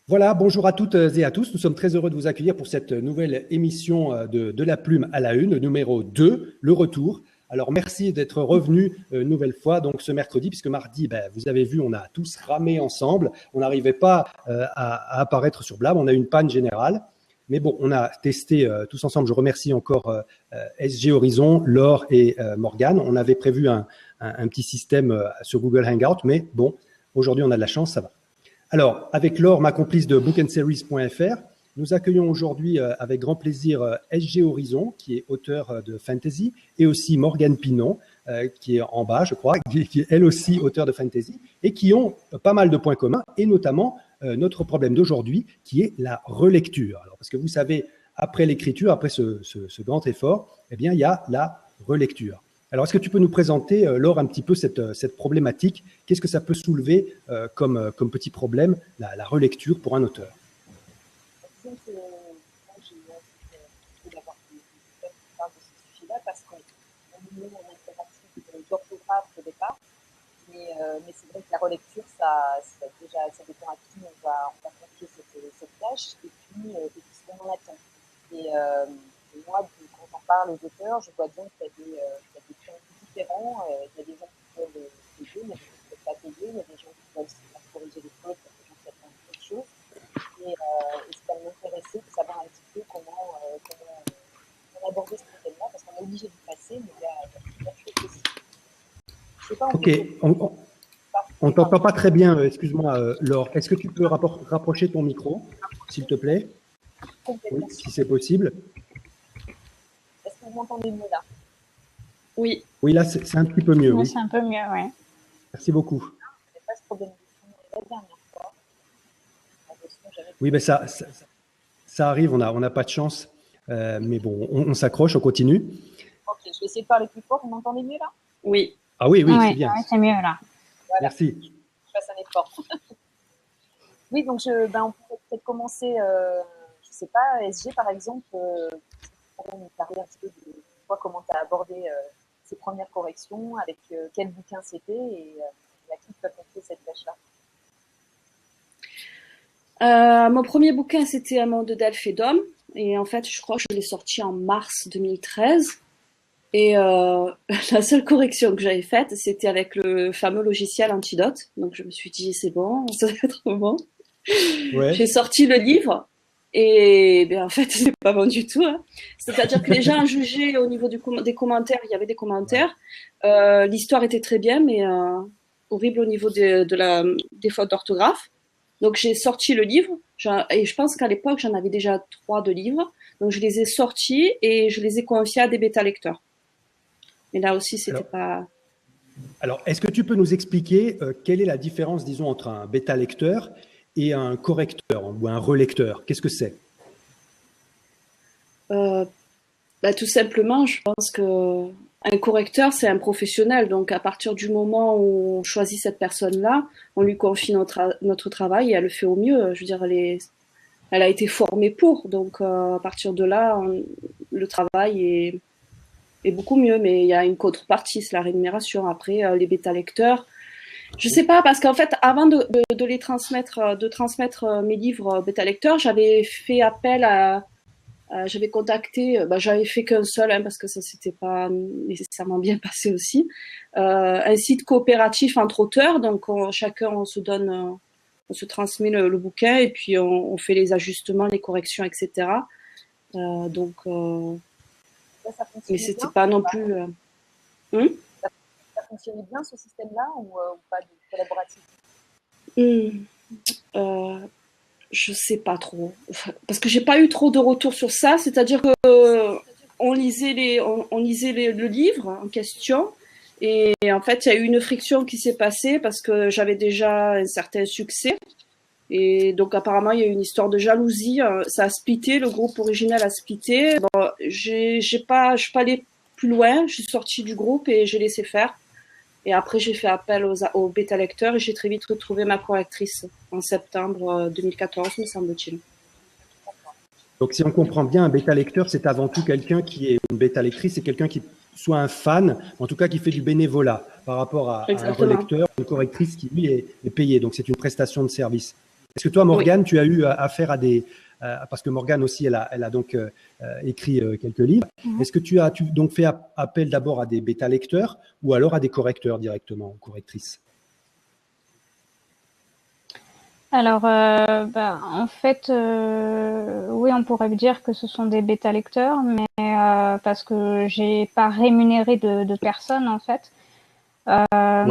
Voilà, bonjour à toutes et à tous. Nous sommes très heureux de vous accueillir pour cette nouvelle émission de La Plume à la Une, numéro 2, le retour. Alors, merci d'être revenus une nouvelle fois, donc ce mercredi, puisque mardi, vous avez vu, on a tous ramé ensemble. On n'arrivait pas à apparaître sur Blab. On a eu une panne générale. Mais bon, on a testé tous ensemble. Je remercie encore SG Horizon, Laure et Morgane. On avait prévu un petit système sur Google Hangout, mais bon, aujourd'hui, on a de la chance, ça va. Alors, avec Laure, ma complice de bookandseries.fr, nous accueillons aujourd'hui avec grand plaisir SG Horizon, qui est auteur de fantasy, et aussi Morgane Pinon, qui est en bas, je crois, qui est elle aussi auteur de fantasy, et qui ont pas mal de points communs, et notamment notre problème d'aujourd'hui, qui est la relecture. Alors, parce que vous savez, après l'écriture, après ce grand effort, eh bien, il y a la relecture. Alors, est-ce que tu peux nous présenter, Laure, un petit peu cette problématique? Qu'est-ce que ça peut soulever comme petit problème, la relecture pour un auteur? Moi, j'ai envie d'avoir des parle de ce sujet-là parce qu'on est en impératif d'orthographe au départ, mais c'est vrai que la relecture, ça dépend à qui on va confier cette tâche et puis ce qu'on en attend. Et moi, quand j'en parle aux auteurs, je vois bien qu'il y a des points différents. Il y a des gens qui veulent t'aider, il y a des gens qui ne peuvent pas t'aider, il y a des gens qui veulent se faire corriger les fautes, il y a des gens qui attendent quelque chose. Et ça m'intéressait de savoir un petit peu comment aborder ce problème-là, parce qu'on est obligé de passer, mais il y a plusieurs choses possibles. Je sais pas, on ne t'entend pas très bien, excuse-moi, Laure. Est-ce que tu peux rapprocher ton micro, s'il te plaît? Oui, si c'est possible. Est-ce que vous m'entendez mieux là? Oui. Oui, là, c'est un petit peu mieux. Oui. C'est un peu mieux, oui. Merci beaucoup. Je n'avais pas ce problème de son la dernière fois. Oui, mais ça arrive, on n'a pas de chance. Mais bon, on s'accroche, on continue. Ok, je vais essayer de parler plus fort. Vous m'entendez mieux là? Oui. Ah oui, c'est bien. Oui, c'est mieux là. Voilà. Merci. Je fasse un effort. Oui, donc on pourrait peut-être commencer, je ne sais pas, SG par exemple, pour nous parler un petit peu de toi, comment tu as abordé ces premières corrections, avec quel bouquin c'était et à qui tu as confié cette tâche-là. Mon premier bouquin, c'était Un monde d'elfes et d'hommes. Et en fait, je crois que je l'ai sorti en mars 2013. Et la seule correction que j'avais faite, c'était avec le fameux logiciel Antidote. Donc je me suis dit, c'est bon, ça va être bon. Ouais. J'ai sorti le livre et en fait, c'est pas bon du tout. Hein. C'est-à-dire que les gens jugeaient au niveau des commentaires, il y avait des commentaires. L'histoire était très bien, mais horrible au niveau des fautes d'orthographe. Donc j'ai sorti le livre et je pense qu'à l'époque, j'en avais déjà 3 de livres. Donc je les ai sortis et je les ai confiés à des bêta-lecteurs. Mais là aussi, c'était pas... Alors, est-ce que tu peux nous expliquer quelle est la différence, disons, entre un bêta-lecteur et un correcteur ou un relecteur? Qu'est-ce que c'est? Tout simplement, je pense qu'un correcteur, c'est un professionnel. Donc, à partir du moment où on choisit cette personne-là, on lui confie notre travail et elle le fait au mieux. Je veux dire, elle a été formée pour. Donc, à partir de là, le travail est beaucoup mieux. Mais il y a une contrepartie, c'est la rémunération. Après, les bêta-lecteurs, je sais pas, parce qu'en fait, avant de les transmettre, de transmettre mes livres bêta-lecteurs, j'avais fait appel à... j'avais contacté, j'avais fait qu'un seul, hein, parce que ça s'était pas nécessairement bien passé aussi, un site coopératif entre auteurs, donc chacun on se donne, on se transmet le bouquin et puis on fait les ajustements, les corrections, etc. Donc, ça mais c'était pas non plus. Ça fonctionnait bien ce système-là ou pas de collaboratif? Je sais pas trop, parce que j'ai pas eu trop de retours sur ça. C'est-à-dire que on lisait le livre en question et en fait il y a eu une friction qui s'est passée parce que j'avais déjà un certain succès et donc apparemment il y a eu une histoire de jalousie. Ça a splitté, le groupe original a splitté. Bon, je suis pas allée plus loin. Je suis sortie du groupe et j'ai laissé faire. Et après, j'ai fait appel aux bêta-lecteurs et j'ai très vite retrouvé ma correctrice en septembre 2014, me semble-t-il. Donc, si on comprend bien, un bêta-lecteur, c'est avant tout quelqu'un qui est une bêta-lectrice, c'est quelqu'un qui soit un fan, en tout cas qui fait du bénévolat par rapport à un relecteur, une correctrice qui, lui, est payé. Donc, c'est une prestation de service. Est-ce que toi, Morgane, tu as eu affaire à des... parce que Morgane aussi, elle a donc écrit quelques livres. Est-ce que tu as donc fait appel d'abord à des bêta-lecteurs ou alors à des correcteurs directement, correctrices? Alors, en fait, oui, on pourrait dire que ce sont des bêta-lecteurs, mais parce que j'ai pas rémunéré de personnes, en fait. Oui.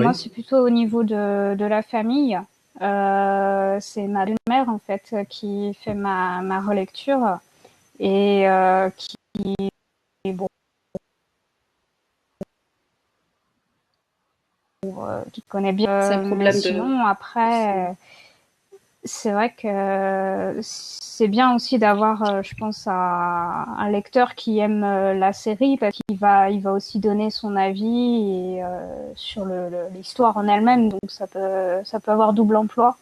Moi, c'est plutôt au niveau de la famille. C'est ma mère, en fait, qui fait ma relecture et bon, qui connaît bien. C'est un problème Sinon, après, c'est vrai que c'est bien aussi d'avoir, je pense, un lecteur qui aime la série parce qu'il il va aussi donner son avis et, sur l'histoire en elle-même, donc ça peut avoir double emploi.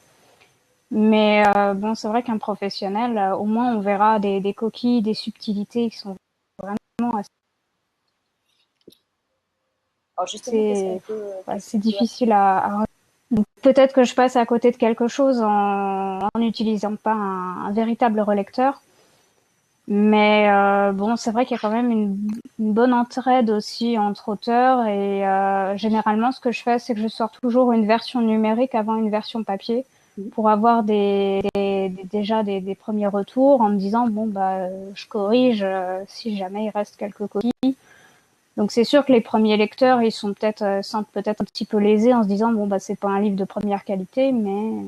Mais bon, c'est vrai qu'un professionnel, au moins, on verra des coquilles, des subtilités qui sont vraiment Alors justement, qu'est-ce qu'on peut... c'est difficile à donc, peut-être que je passe à côté de quelque chose en n'utilisant pas un véritable relecteur. Mais bon, c'est vrai qu'il y a quand même une bonne entraide aussi entre auteurs et généralement, ce que je fais, c'est que je sors toujours une version numérique avant une version papier pour avoir déjà des premiers retours en me disant bon bah je corrige si jamais il reste quelques coquilles. Donc c'est sûr que les premiers lecteurs, ils sont sentent peut-être un petit peu lésés en se disant bon bah c'est pas un livre de première qualité, mais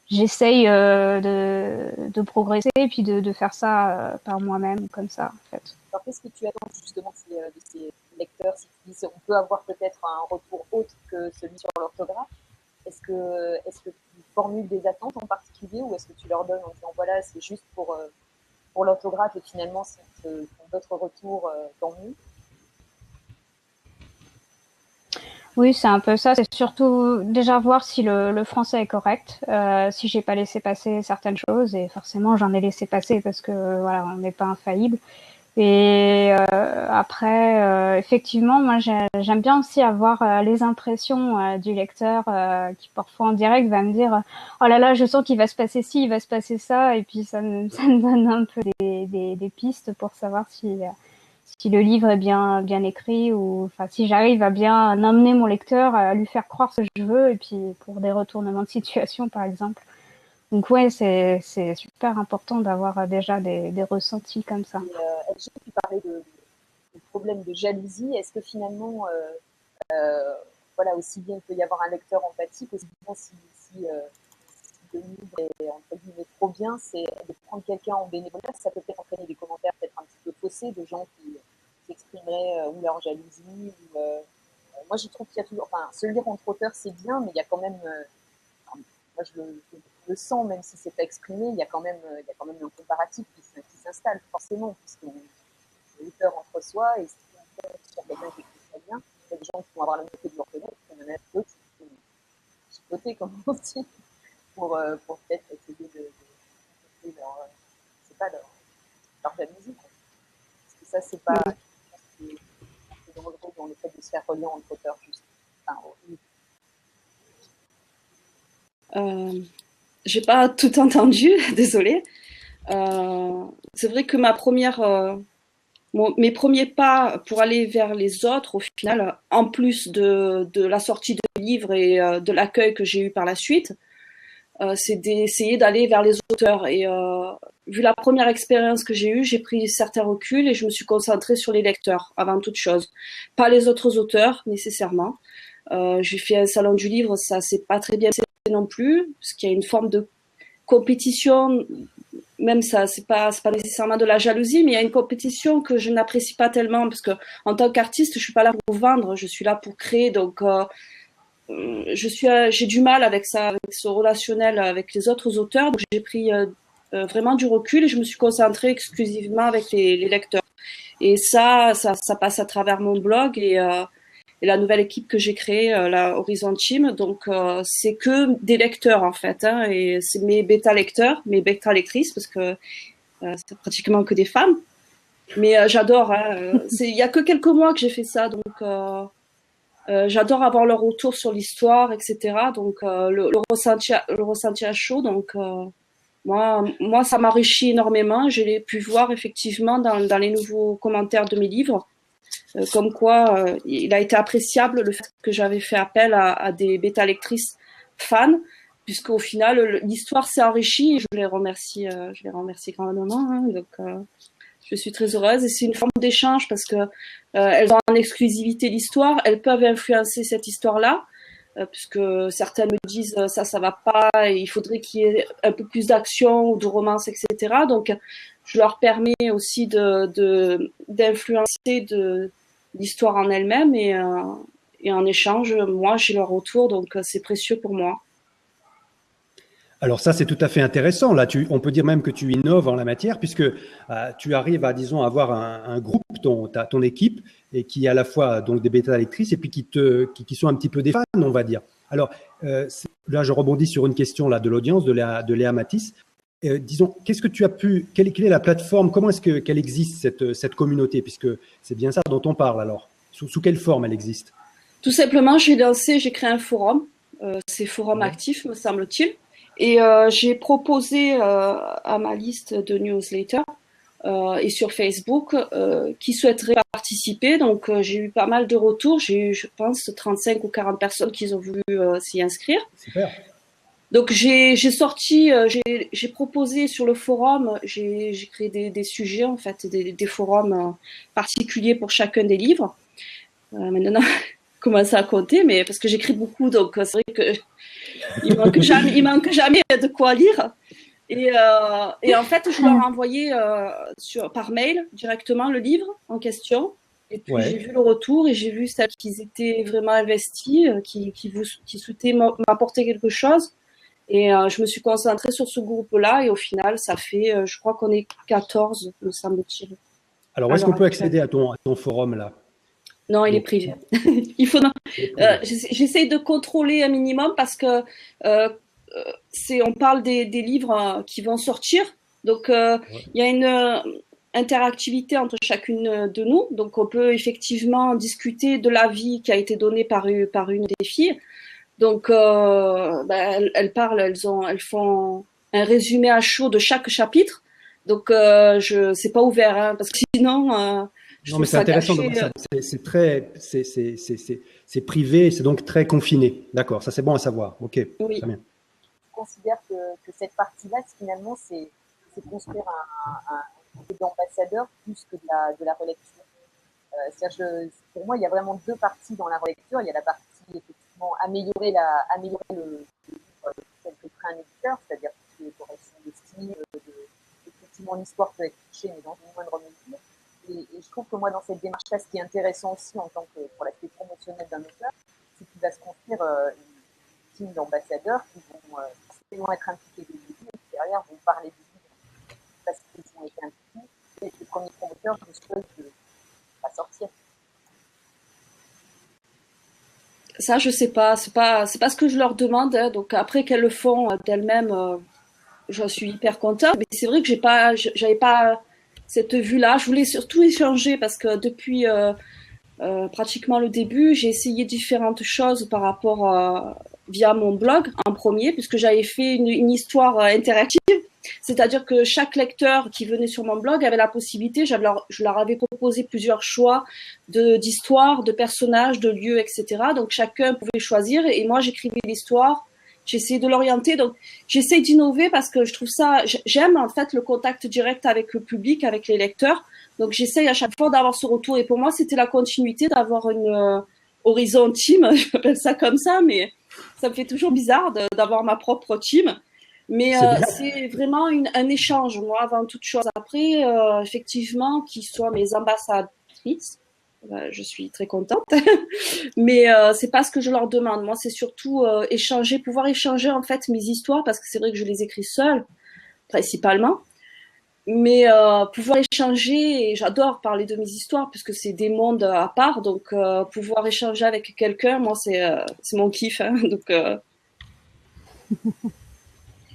j'essaye de progresser et puis de faire ça par moi-même comme ça en fait. Alors qu'est-ce que tu attends justement de ces lecteurs, si tu dis on peut avoir peut-être un retour autre que celui sur l'orthographe? Est-ce que tu formules des attentes en particulier ou est-ce que tu leur donnes en disant voilà c'est juste pour l'orthographe et finalement si tu font d'autres retours, tant mieux? Oui, c'est un peu ça. C'est surtout déjà voir si le français est correct, si j'ai pas laissé passer certaines choses, et forcément j'en ai laissé passer parce que voilà, on n'est pas infaillible. Et après, effectivement, moi j'aime bien aussi avoir les impressions du lecteur qui parfois en direct va me dire oh là là, je sens qu'il va se passer ci, il va se passer ça, et puis ça me donne un peu des pistes pour savoir si le livre est bien écrit ou enfin si j'arrive à bien amener mon lecteur à lui faire croire ce que je veux et puis pour des retournements de situation par exemple. Donc ouais, c'est super important d'avoir déjà des ressentis comme ça. Et tu parlais de problème de jalousie. Est-ce que finalement voilà, aussi bien il peut y avoir un lecteur empathique, aussi bien si le livre est entre guillemets trop bien, c'est de prendre quelqu'un en bénévolat, ça peut peut-être entraîner des commentaires peut-être un petit peu faussés de gens qui exprimeraient ou leur jalousie. Moi, je trouve qu'il y a toujours, enfin, se lire entre auteurs, c'est bien, mais il y a quand même, moi je le sens, même si c'est pas exprimé, il y a quand même un comparatif qui s'installe forcément, puisque l'auteur entre soi et si on tombe sur quelqu'un qui écrit très bien, il y a des gens qui vont avoir la moitié de leur reconnaître, et il y en a d'autres qui vont chipoter, comme on dit, pour peut-être essayer de leur jalousie. Parce que ça, c'est pas dangereux dans le fait de se faire relire entre auteurs, juste. Enfin, j'ai pas tout entendu, désolée. C'est vrai que mes premiers pas pour aller vers les autres, au final, en plus de la sortie de livre et de l'accueil que j'ai eu par la suite, c'est d'essayer d'aller vers les auteurs. Et vu la première expérience que j'ai eue, j'ai pris certains reculs et je me suis concentrée sur les lecteurs avant toute chose. Pas les autres auteurs, nécessairement. J'ai fait un salon du livre, ça s'est pas très bien passé non plus, parce qu'il y a une forme de compétition, même ça, c'est pas nécessairement de la jalousie, mais il y a une compétition que je n'apprécie pas tellement, parce que en tant qu'artiste, je suis pas là pour vendre, je suis là pour créer, donc j'ai du mal avec ça, avec ce relationnel avec les autres auteurs, donc j'ai pris vraiment du recul et je me suis concentrée exclusivement avec les lecteurs. Et ça passe à travers mon blog et la nouvelle équipe que j'ai créée, la Horizon Team. Donc c'est que des lecteurs en fait, hein, et c'est mes bêta lecteurs, mes bêta lectrices, parce que c'est pratiquement que des femmes. Mais j'adore. Hein, il y a que quelques mois que j'ai fait ça, donc J'adore avoir leur retour sur l'histoire, etc. Donc le ressenti à chaud. Donc moi, ça m'enrichit énormément. Je l'ai pu voir effectivement dans les nouveaux commentaires de mes livres, comme quoi il a été appréciable le fait que j'avais fait appel à des bêta-lectrices fans, puisqu'au final l'histoire s'est enrichie. Et je les remercie grandement. Hein. Donc je suis très heureuse et c'est une forme d'échange parce que elles ont en exclusivité l'histoire, elles peuvent influencer cette histoire-là. Puisque certaines me disent ça va pas, et il faudrait qu'il y ait un peu plus d'action ou de romance, etc. Donc, je leur permets aussi d'influencer l'histoire en elle-même et en échange, moi, j'ai leur retour, donc c'est précieux pour moi. Alors ça, c'est tout à fait intéressant. Là, on peut dire même que tu innoves en la matière puisque tu arrives à, disons, avoir un groupe, ton équipe, et qui est à la fois donc des bêta-lectrices et puis qui sont un petit peu des fans, on va dire. Alors là, je rebondis sur une question là de l'audience de Léa Matisse. Disons, qu'est-ce que tu as pu, quelle est la plateforme, comment est-ce qu'elle existe cette communauté, puisque c'est bien ça dont on parle alors. Sous quelle forme elle existe? Tout simplement, j'ai créé un forum. C'est Forum Actif, me semble-t-il. Et j'ai proposé à ma liste de newsletters et sur Facebook qui souhaiteraient participer. Donc j'ai eu pas mal de retours. J'ai eu, je pense, 35 ou 40 personnes qui ont voulu s'y inscrire. Super. Donc j'ai proposé sur le forum, j'ai créé des sujets en fait, des forums particuliers pour chacun des livres. Maintenant, commencer à compter, mais parce que j'écris beaucoup, donc c'est vrai que il manque jamais de quoi lire. Et en fait, je leur ai envoyé par mail directement le livre en question. Et puis j'ai vu le retour et j'ai vu celles qui étaient vraiment investies, qui souhaitaient m'apporter quelque chose. Et je me suis concentrée sur ce groupe-là et au final, ça fait, je crois qu'on est 14, me semble-t-il. Alors, où est-ce qu'on peut accéder à ton forum là? Non, il est privé. Il faut. J'essaye de contrôler un minimum parce que on parle des livres qui vont sortir. Donc, il y a une interactivité entre chacune de nous. Donc, on peut effectivement discuter de l'avis qui a été donné par une des filles. Donc, elles parlent, elles font un résumé à chaud de chaque chapitre. Donc, c'est pas ouvert, hein, parce que sinon. Non, mais c'est intéressant. C'est privé, c'est donc très confiné. D'accord, ça c'est bon à savoir. Ok, oui. Très bien. Je considère que cette partie-là, finalement, c'est construire un d'ambassadeur plus que de la relecture. Pour moi, il y a vraiment deux parties dans la relecture. Il y a la partie, effectivement, améliorer le livre tel que crée un éditeur, c'est-à-dire que les corrections de style, effectivement, l'histoire peut être touchée, mais dans une moindre mesure. Et je trouve que moi, dans cette démarche-là, ce qui est intéressant aussi en tant que pour l'aspect promotionnel d'un auteur, c'est qu'il va se construire une team d'ambassadeurs qui vont forcément être impliqués dès le début et qui derrière vont parler du livre parce qu'ils ont été impliqués. Et les premiers promoteurs je souhaite de pas sortir. Ça, je sais pas. C'est pas ce que je leur demande. Hein. Donc après qu'elles le font d'elles-mêmes, je suis hyper contente. Mais c'est vrai que j'avais pas cette vue-là. Je voulais surtout échanger parce que depuis pratiquement le début, j'ai essayé différentes choses par rapport via mon blog en premier, puisque j'avais fait une histoire interactive. C'est-à-dire que chaque lecteur qui venait sur mon blog avait la possibilité, je leur avais proposé plusieurs choix d'histoires, de personnages, de lieux, etc. Donc chacun pouvait choisir et moi j'écrivais l'histoire. J'essaie de l'orienter, donc j'essaie d'innover parce que je trouve ça, j'aime en fait le contact direct avec le public, avec les lecteurs. Donc j'essaie à chaque fois d'avoir ce retour. Et pour moi, c'était la continuité d'avoir une Horizon Team, je m'appelle ça comme ça, mais ça me fait toujours bizarre d'avoir ma propre team. Mais c'est vraiment un échange, moi, avant toute chose. Après, effectivement, qu'ils soient mes ambassadrices, je suis très contente. Mais c'est pas ce que je leur demande. Moi, c'est surtout pouvoir échanger en fait mes histoires, parce que c'est vrai que je les écris seule, principalement. Mais pouvoir échanger, et j'adore parler de mes histoires, puisque c'est des mondes à part. Donc, pouvoir échanger avec quelqu'un, moi, c'est mon kiff. Hein, donc.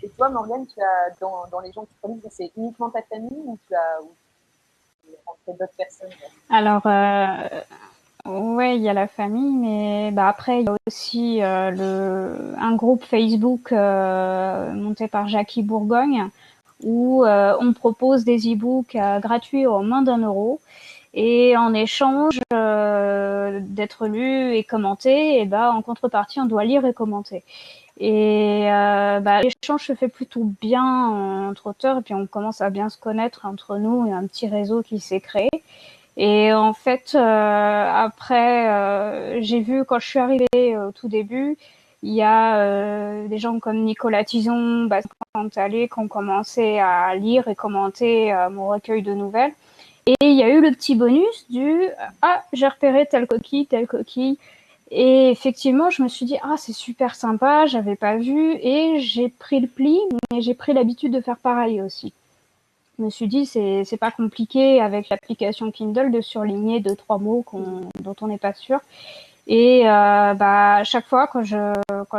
Et toi, Morgane, tu as dans les gens qui connaissent, c'est uniquement ta famille ou tu as rencontré d'autres personnes? Alors, Ouais, il y a la famille, mais bah après il y a aussi un groupe Facebook monté par Jackie Bourgogne où on propose des e-books gratuits au moins d'1 € et en échange d'être lus et commentés, et bah en contrepartie on doit lire et commenter. Et bah, l'échange se fait plutôt bien entre auteurs et puis on commence à bien se connaître entre nous. Il y a un petit réseau qui s'est créé. Et en fait, après, j'ai vu quand je suis arrivée au tout début, il y a des gens comme Nicolas Tison, Bastien Cantalé qui ont commencé à lire et commenter mon recueil de nouvelles. Et il y a eu le petit bonus du ah, j'ai repéré telle coquille, telle coquille. Et effectivement, je me suis dit ah, c'est super sympa, j'avais pas vu et j'ai pris le pli, mais j'ai pris l'habitude de faire pareil aussi. Je me suis dit c'est pas compliqué avec l'application Kindle de surligner 2-3 mots dont on n'est pas sûr. Et bah à chaque fois quand je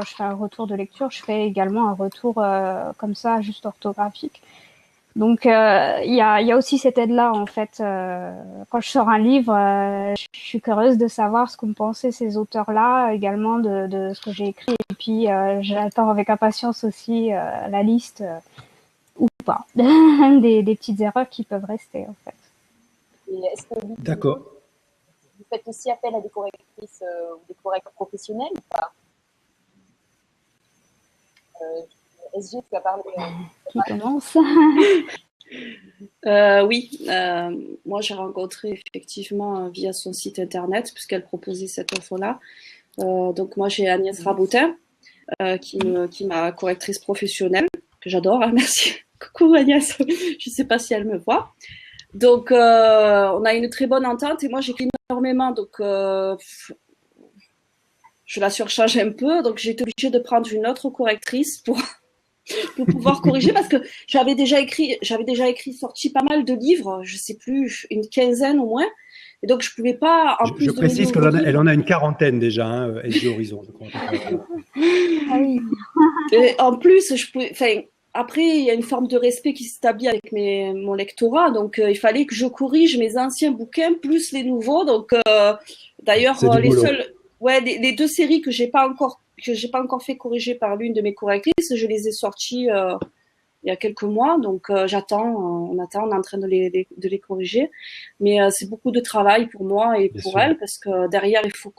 fais un retour de lecture, je fais également un retour comme ça juste orthographique. Donc il y a aussi cette aide-là en fait. Quand je sors un livre, je suis curieuse de savoir ce qu'ont pensé ces auteurs-là, également de ce que j'ai écrit. Et puis j'attends avec impatience aussi la liste ou pas des petites erreurs qui peuvent rester en fait. Et est-ce que D'accord. vous faites aussi appel à des correctrices ou des correcteurs professionnels ou pas? SG, tu as parlé. Qui commence? Oui, moi j'ai rencontré effectivement via son site internet, puisqu'elle proposait cette offre-là. Donc moi j'ai Agnès Raboutin, qui m'a correctrice professionnelle, que j'adore, hein, merci. Coucou Agnès, je ne sais pas si elle me voit. Donc on a une très bonne entente et moi j'écris énormément, donc je la surcharge un peu, donc j'ai été obligée de prendre une autre correctrice pour pouvoir corriger parce que j'avais déjà écrit, sorti pas mal de livres, je sais plus, une quinzaine au moins. Et donc, je pouvais pas, en plus Je de mes précise nouveaux livres. qu'elle en a une quarantaine déjà, hein, SG Horizon, je crois. Ah oui. Et en plus, je pouvais, enfin, après, il y a une forme de respect qui s'établit avec mon lectorat. Donc, il fallait que je corrige mes anciens bouquins plus les nouveaux. Donc, d'ailleurs, C'est du les boulot. seuls, ouais, les deux séries que j'ai pas encore fait corriger par l'une de mes correctrices, je les ai sorties il y a quelques mois, donc j'attends, on attend, on est en train de les corriger, mais c'est beaucoup de travail pour moi et Bien pour sûr. elle, parce que derrière il faut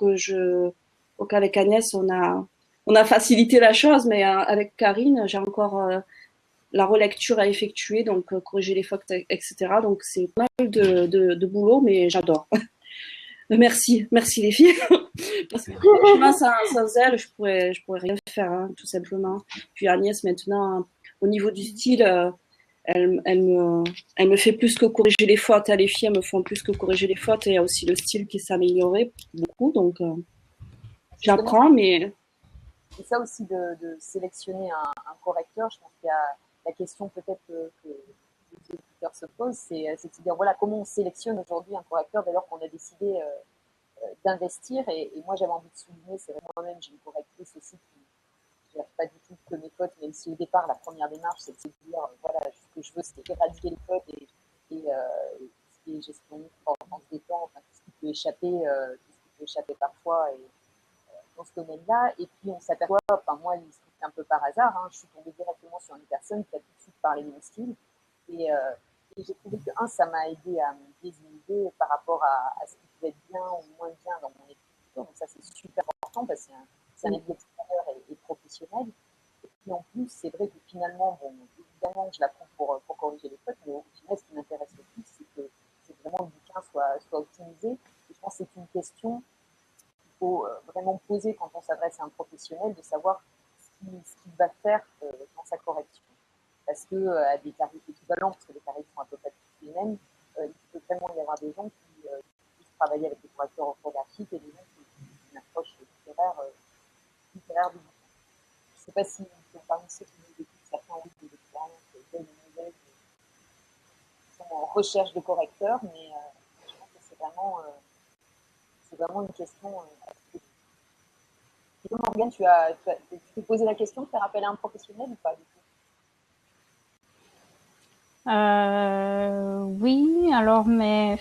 qu'avec Agnès on a facilité la chose, mais avec Karine j'ai encore la relecture à effectuer, donc corriger les fautes, etc. Donc c'est pas mal de boulot, mais j'adore. Merci les filles, parce que franchement sans elles je pourrais rien faire, hein, tout simplement. Puis Agnès maintenant au niveau du style, elle me fait plus que corriger les fautes. Les filles elles me font plus que corriger les fautes et il y a aussi le style qui s'est amélioré beaucoup, donc j'apprends, mais C'est ça aussi de sélectionner un correcteur. Je pense qu'il y a la question peut-être que les auditeurs se posent, c'est de se dire voilà comment on sélectionne aujourd'hui un correcteur dès lors qu'on a décidé d'investir. Et moi j'avais envie de souligner, c'est vrai moi-même j'ai une correctrice aussi qui ne gère pas du tout que mes fautes, même si au départ la première démarche c'est de se dire voilà ce que je veux c'est éradiquer les fautes ce qui est gestion en se détend, enfin, tout ce qui peut échapper, parfois. Et dans ce domaine-là. Et puis on s'aperçoit, enfin moi il se trouve un peu par hasard, hein, je suis tombée directement sur une personne qui a tout de suite parlé de mon style. Et j'ai trouvé que ça m'a aidé à me désinhiber par rapport à ce qui pouvait être bien ou moins bien dans mon écriture. Donc ça c'est super important parce que c'est un avis extérieur et professionnel. Et puis en plus c'est vrai que finalement, bon, évidemment je l'apprends pour corriger les fautes, mais au final ce qui m'intéresse le plus c'est que vraiment le bouquin soit optimisé. Et je pense que c'est une question faut vraiment poser quand on s'adresse à un professionnel, de savoir ce qu'il va faire dans sa correction. Parce que à des tarifs équivalents, parce que les tarifs sont à peu près tous les mêmes, il peut vraiment y avoir des gens qui travaillent avec des correcteurs orthographiques et des gens qui ont une approche littéraire du bouquin. Je ne sais pas si parmi ceux qui nous écoutent, certains ont eu des expériences belles ou mauvaises, qui sont en recherche de correcteurs, mais je pense que c'est vraiment une question Morgane, tu t'es posé la question de faire appel à un professionnel ou pas du tout? Oui, alors, mais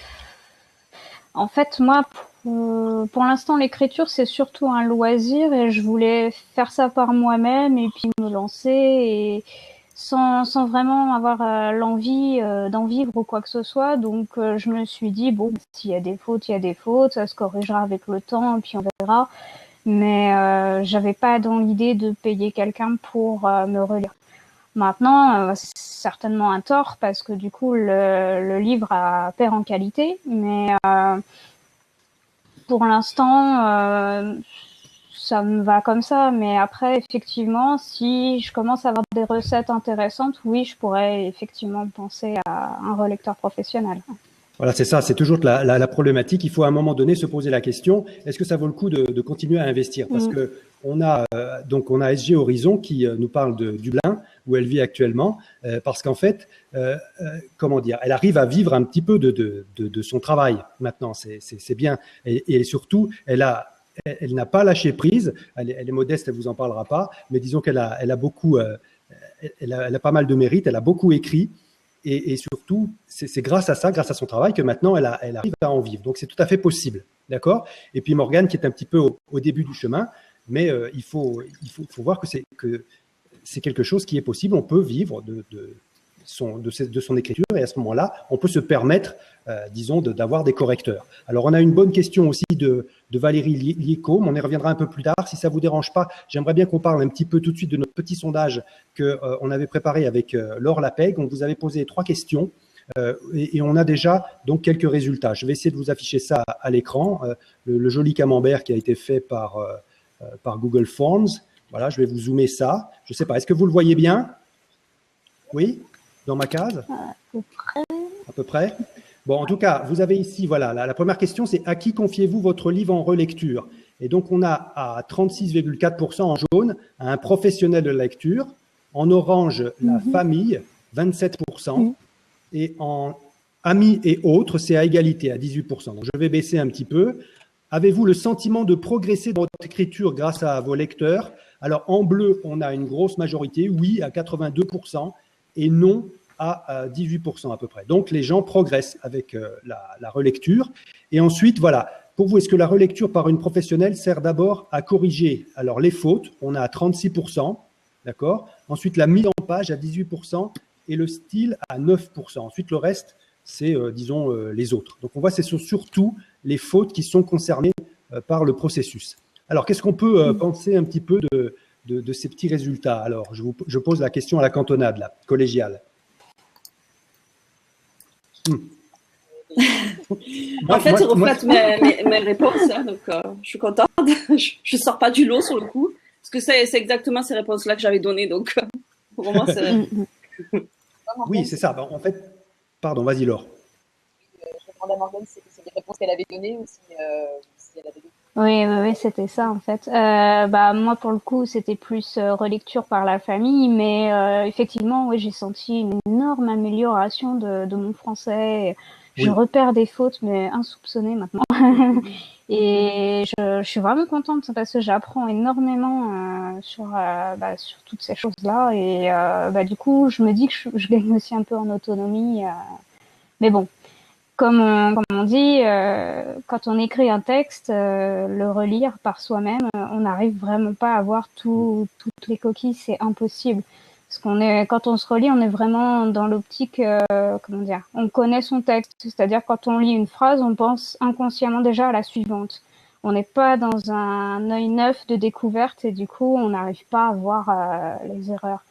en fait, moi, Pour l'instant, l'écriture, c'est surtout un loisir et je voulais faire ça par moi-même et puis me lancer et sans vraiment avoir l'envie d'en vivre ou quoi que ce soit. Donc, je me suis dit, bon, s'il y a des fautes, il y a des fautes, ça se corrigera avec le temps et puis on verra. Mais j'avais pas dans l'idée de payer quelqu'un pour me relire. Maintenant, c'est certainement un tort parce que du coup, le livre perd en qualité, mais pour l'instant, ça me va comme ça. Mais après, effectivement, si je commence à avoir des recettes intéressantes, oui, je pourrais effectivement penser à un relecteur professionnel. Voilà, c'est ça, c'est toujours la problématique. Il faut à un moment donné se poser la question, est-ce que ça vaut le coup de continuer à investir? Parce que on a SG Horizon qui nous parle de Dublin, où elle vit actuellement, parce qu'en fait, comment dire, elle arrive à vivre un petit peu de son travail maintenant, c'est bien. Et surtout, elle n'a pas lâché prise, elle est modeste, elle vous en parlera pas, mais disons qu'elle a beaucoup, elle a pas mal de mérite, elle a beaucoup écrit. Et surtout, c'est grâce à ça, grâce à son travail, que maintenant elle arrive à en vivre. Donc c'est tout à fait possible, d'accord? Et puis Morgane qui est un petit peu au début du chemin, mais il faut voir que c'est quelque chose qui est possible. On peut vivre de son écriture et à ce moment-là, on peut se permettre, disons, d'avoir des correcteurs. Alors, on a une bonne question aussi de Valérie Liécaume. On y reviendra un peu plus tard. Si ça vous dérange pas, j'aimerais bien qu'on parle un petit peu tout de suite de notre petit sondage qu'on avait préparé avec Laure Lapeg. On vous avait posé 3 questions. Et on a déjà donc quelques résultats. Je vais essayer de vous afficher ça à l'écran. Le joli camembert qui a été fait par Google Forms. Voilà, je vais vous zoomer ça. Je ne sais pas, est-ce que vous le voyez bien? Oui? Dans ma case? À peu près. À peu près. Bon, en tout cas, vous avez ici, voilà, la première question, c'est à qui confiez-vous votre livre en relecture? Et donc, on a à 36,4% en jaune, à un professionnel de la lecture. En orange, la famille, 27%. Et en amis et autres, c'est à égalité, à 18%. Donc, je vais baisser un petit peu. Avez-vous le sentiment de progresser dans votre écriture grâce à vos lecteurs? Alors, en bleu, on a une grosse majorité, oui, à 82%, et non à 18% à peu près. Donc, les gens progressent avec la relecture. Et ensuite, voilà, pour vous, est-ce que la relecture par une professionnelle sert d'abord à corriger alors les fautes? On a à 36%, d'accord? Ensuite, la mise en page à 18% et le style à 9%. Ensuite, le reste, c'est, disons, les autres. Donc, on voit, c'est surtout les fautes qui sont concernées par le processus. Alors, qu'est-ce qu'on peut penser un petit peu de ces petits résultats? Alors, je pose la question à la cantonade, là, collégiale. En fait, ça reflète mes réponses, hein, donc je suis contente. Je sors pas du lot sur le coup, parce que c'est exactement ces réponses-là que j'avais données, donc pour moi, c'est… Oui, c'est ça. En fait, pardon, vas-y Laure. Je demandais à Morgane si c'était des réponses qu'elle avait données ou si elle avait donné. Oui, c'était ça en fait. Moi pour le coup c'était plus relecture par la famille, mais effectivement oui j'ai senti une énorme amélioration de mon français. Je repère des fautes mais insoupçonnées maintenant. Et je suis vraiment contente parce que j'apprends énormément sur toutes ces choses-là et du coup je me dis que je gagne aussi un peu en autonomie. Mais bon. Comme on dit, quand on écrit un texte, le relire par soi-même, on n'arrive vraiment pas à voir toutes les coquilles, c'est impossible. Parce quand on se relit, on est vraiment dans l'optique, on connaît son texte. C'est-à-dire quand on lit une phrase, on pense inconsciemment déjà à la suivante. On n'est pas dans un œil neuf de découverte et du coup, on n'arrive pas à voir les erreurs.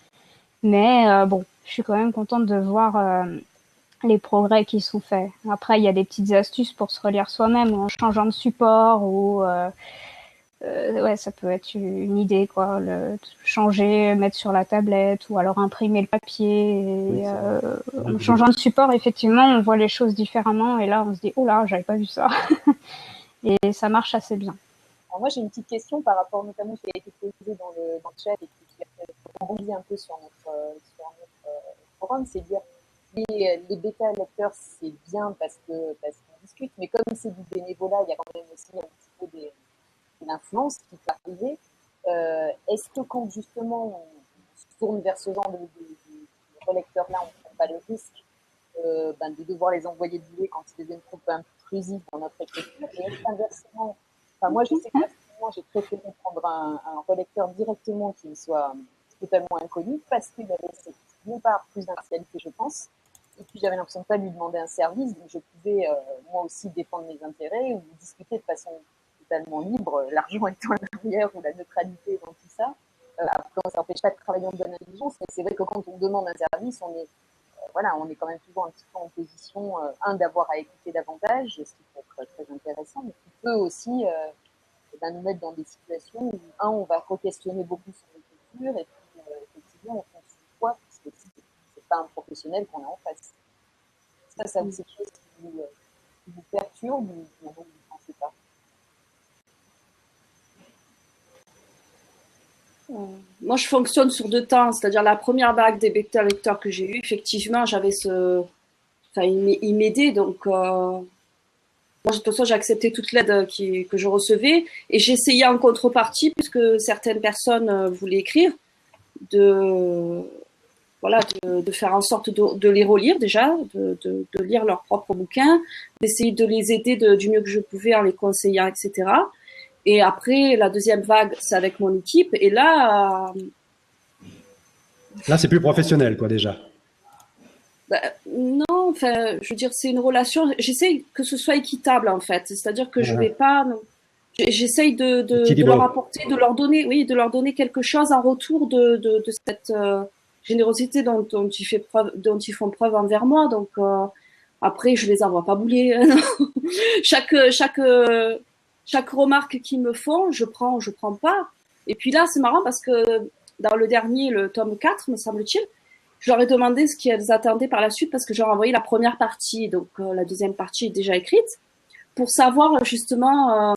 Mais je suis quand même contente de voir les progrès qui sont faits. Après, il y a des petites astuces pour se relire soi-même en changeant de support ou ça peut être une idée quoi. Changer, mettre sur la tablette ou alors imprimer le papier. En changeant de support, effectivement, on voit les choses différemment et là, on se dit oh là, j'avais pas vu ça. Et ça marche assez bien. Alors moi, j'ai une petite question par rapport notamment qui a été posée dans le chat et qui a rebondit un peu sur notre forum, c'est dire les bêta-lecteurs, c'est bien parce qu'on discute, mais comme c'est du bénévolat, il y a quand même aussi un petit peu de l'influence qui peut arriver. Est-ce que quand justement on se tourne vers ce genre de relecteurs-là, on ne prend pas le risque de devoir les envoyer de bouler quand ils deviennent trop intrusifs dans notre écriture? inversement, enfin, moi, je sais que personnellement, j'ai préféré prendre un relecteur directement qui me soit totalement inconnu parce qu'il y avait d'une part plus d'individualité, je pense, et puis j'avais l'impression de ne pas lui demander un service, donc je pouvais moi aussi défendre mes intérêts ou discuter de façon totalement libre, l'argent étant à l'arrière ou la neutralité dans tout ça. Après, on ne s'empêche pas de travailler en bonne intelligence, mais c'est vrai que quand on demande un service, on est quand même toujours un petit peu en position, d'avoir à écouter davantage, ce qui peut être très intéressant, mais qui peut aussi nous mettre dans des situations où, on va re-questionner beaucoup sur nos cultures, et puis, effectivement, on se quoi, parce que c'est pas un professionnel qu'on a en face. Ça c'est quelque chose qui vous perturbe ou vous ne pensez pas? Moi, je fonctionne sur 2 temps, c'est-à-dire la première vague des bêta-lecteurs que j'ai eu, effectivement, il m'aidait, donc moi, de toute façon, j'ai accepté toute l'aide que je recevais, et j'essayais en contrepartie, puisque certaines personnes voulaient écrire, de faire en sorte de les relire déjà, de lire leurs propres bouquins, d'essayer de les aider du mieux que je pouvais en les conseillant, etc. Et après, la deuxième vague, c'est avec mon équipe. Et là... Là, c'est plus professionnel, quoi, déjà. Non, enfin, je veux dire, c'est une relation... J'essaye que ce soit équitable, en fait. C'est-à-dire que je vais pas... J'essaye de leur apporter, de leur donner quelque chose en retour de cette générosité dont ils font preuve envers moi. Donc, après, je les envoie pas bouler. Chaque remarque qu'ils me font, je prends pas. Et puis là, c'est marrant parce que dans le dernier, le tome 4, me semble-t-il, je leur ai demandé ce qu'elles attendaient par la suite parce que j'ai envoyé la première partie, donc la deuxième partie est déjà écrite, pour savoir justement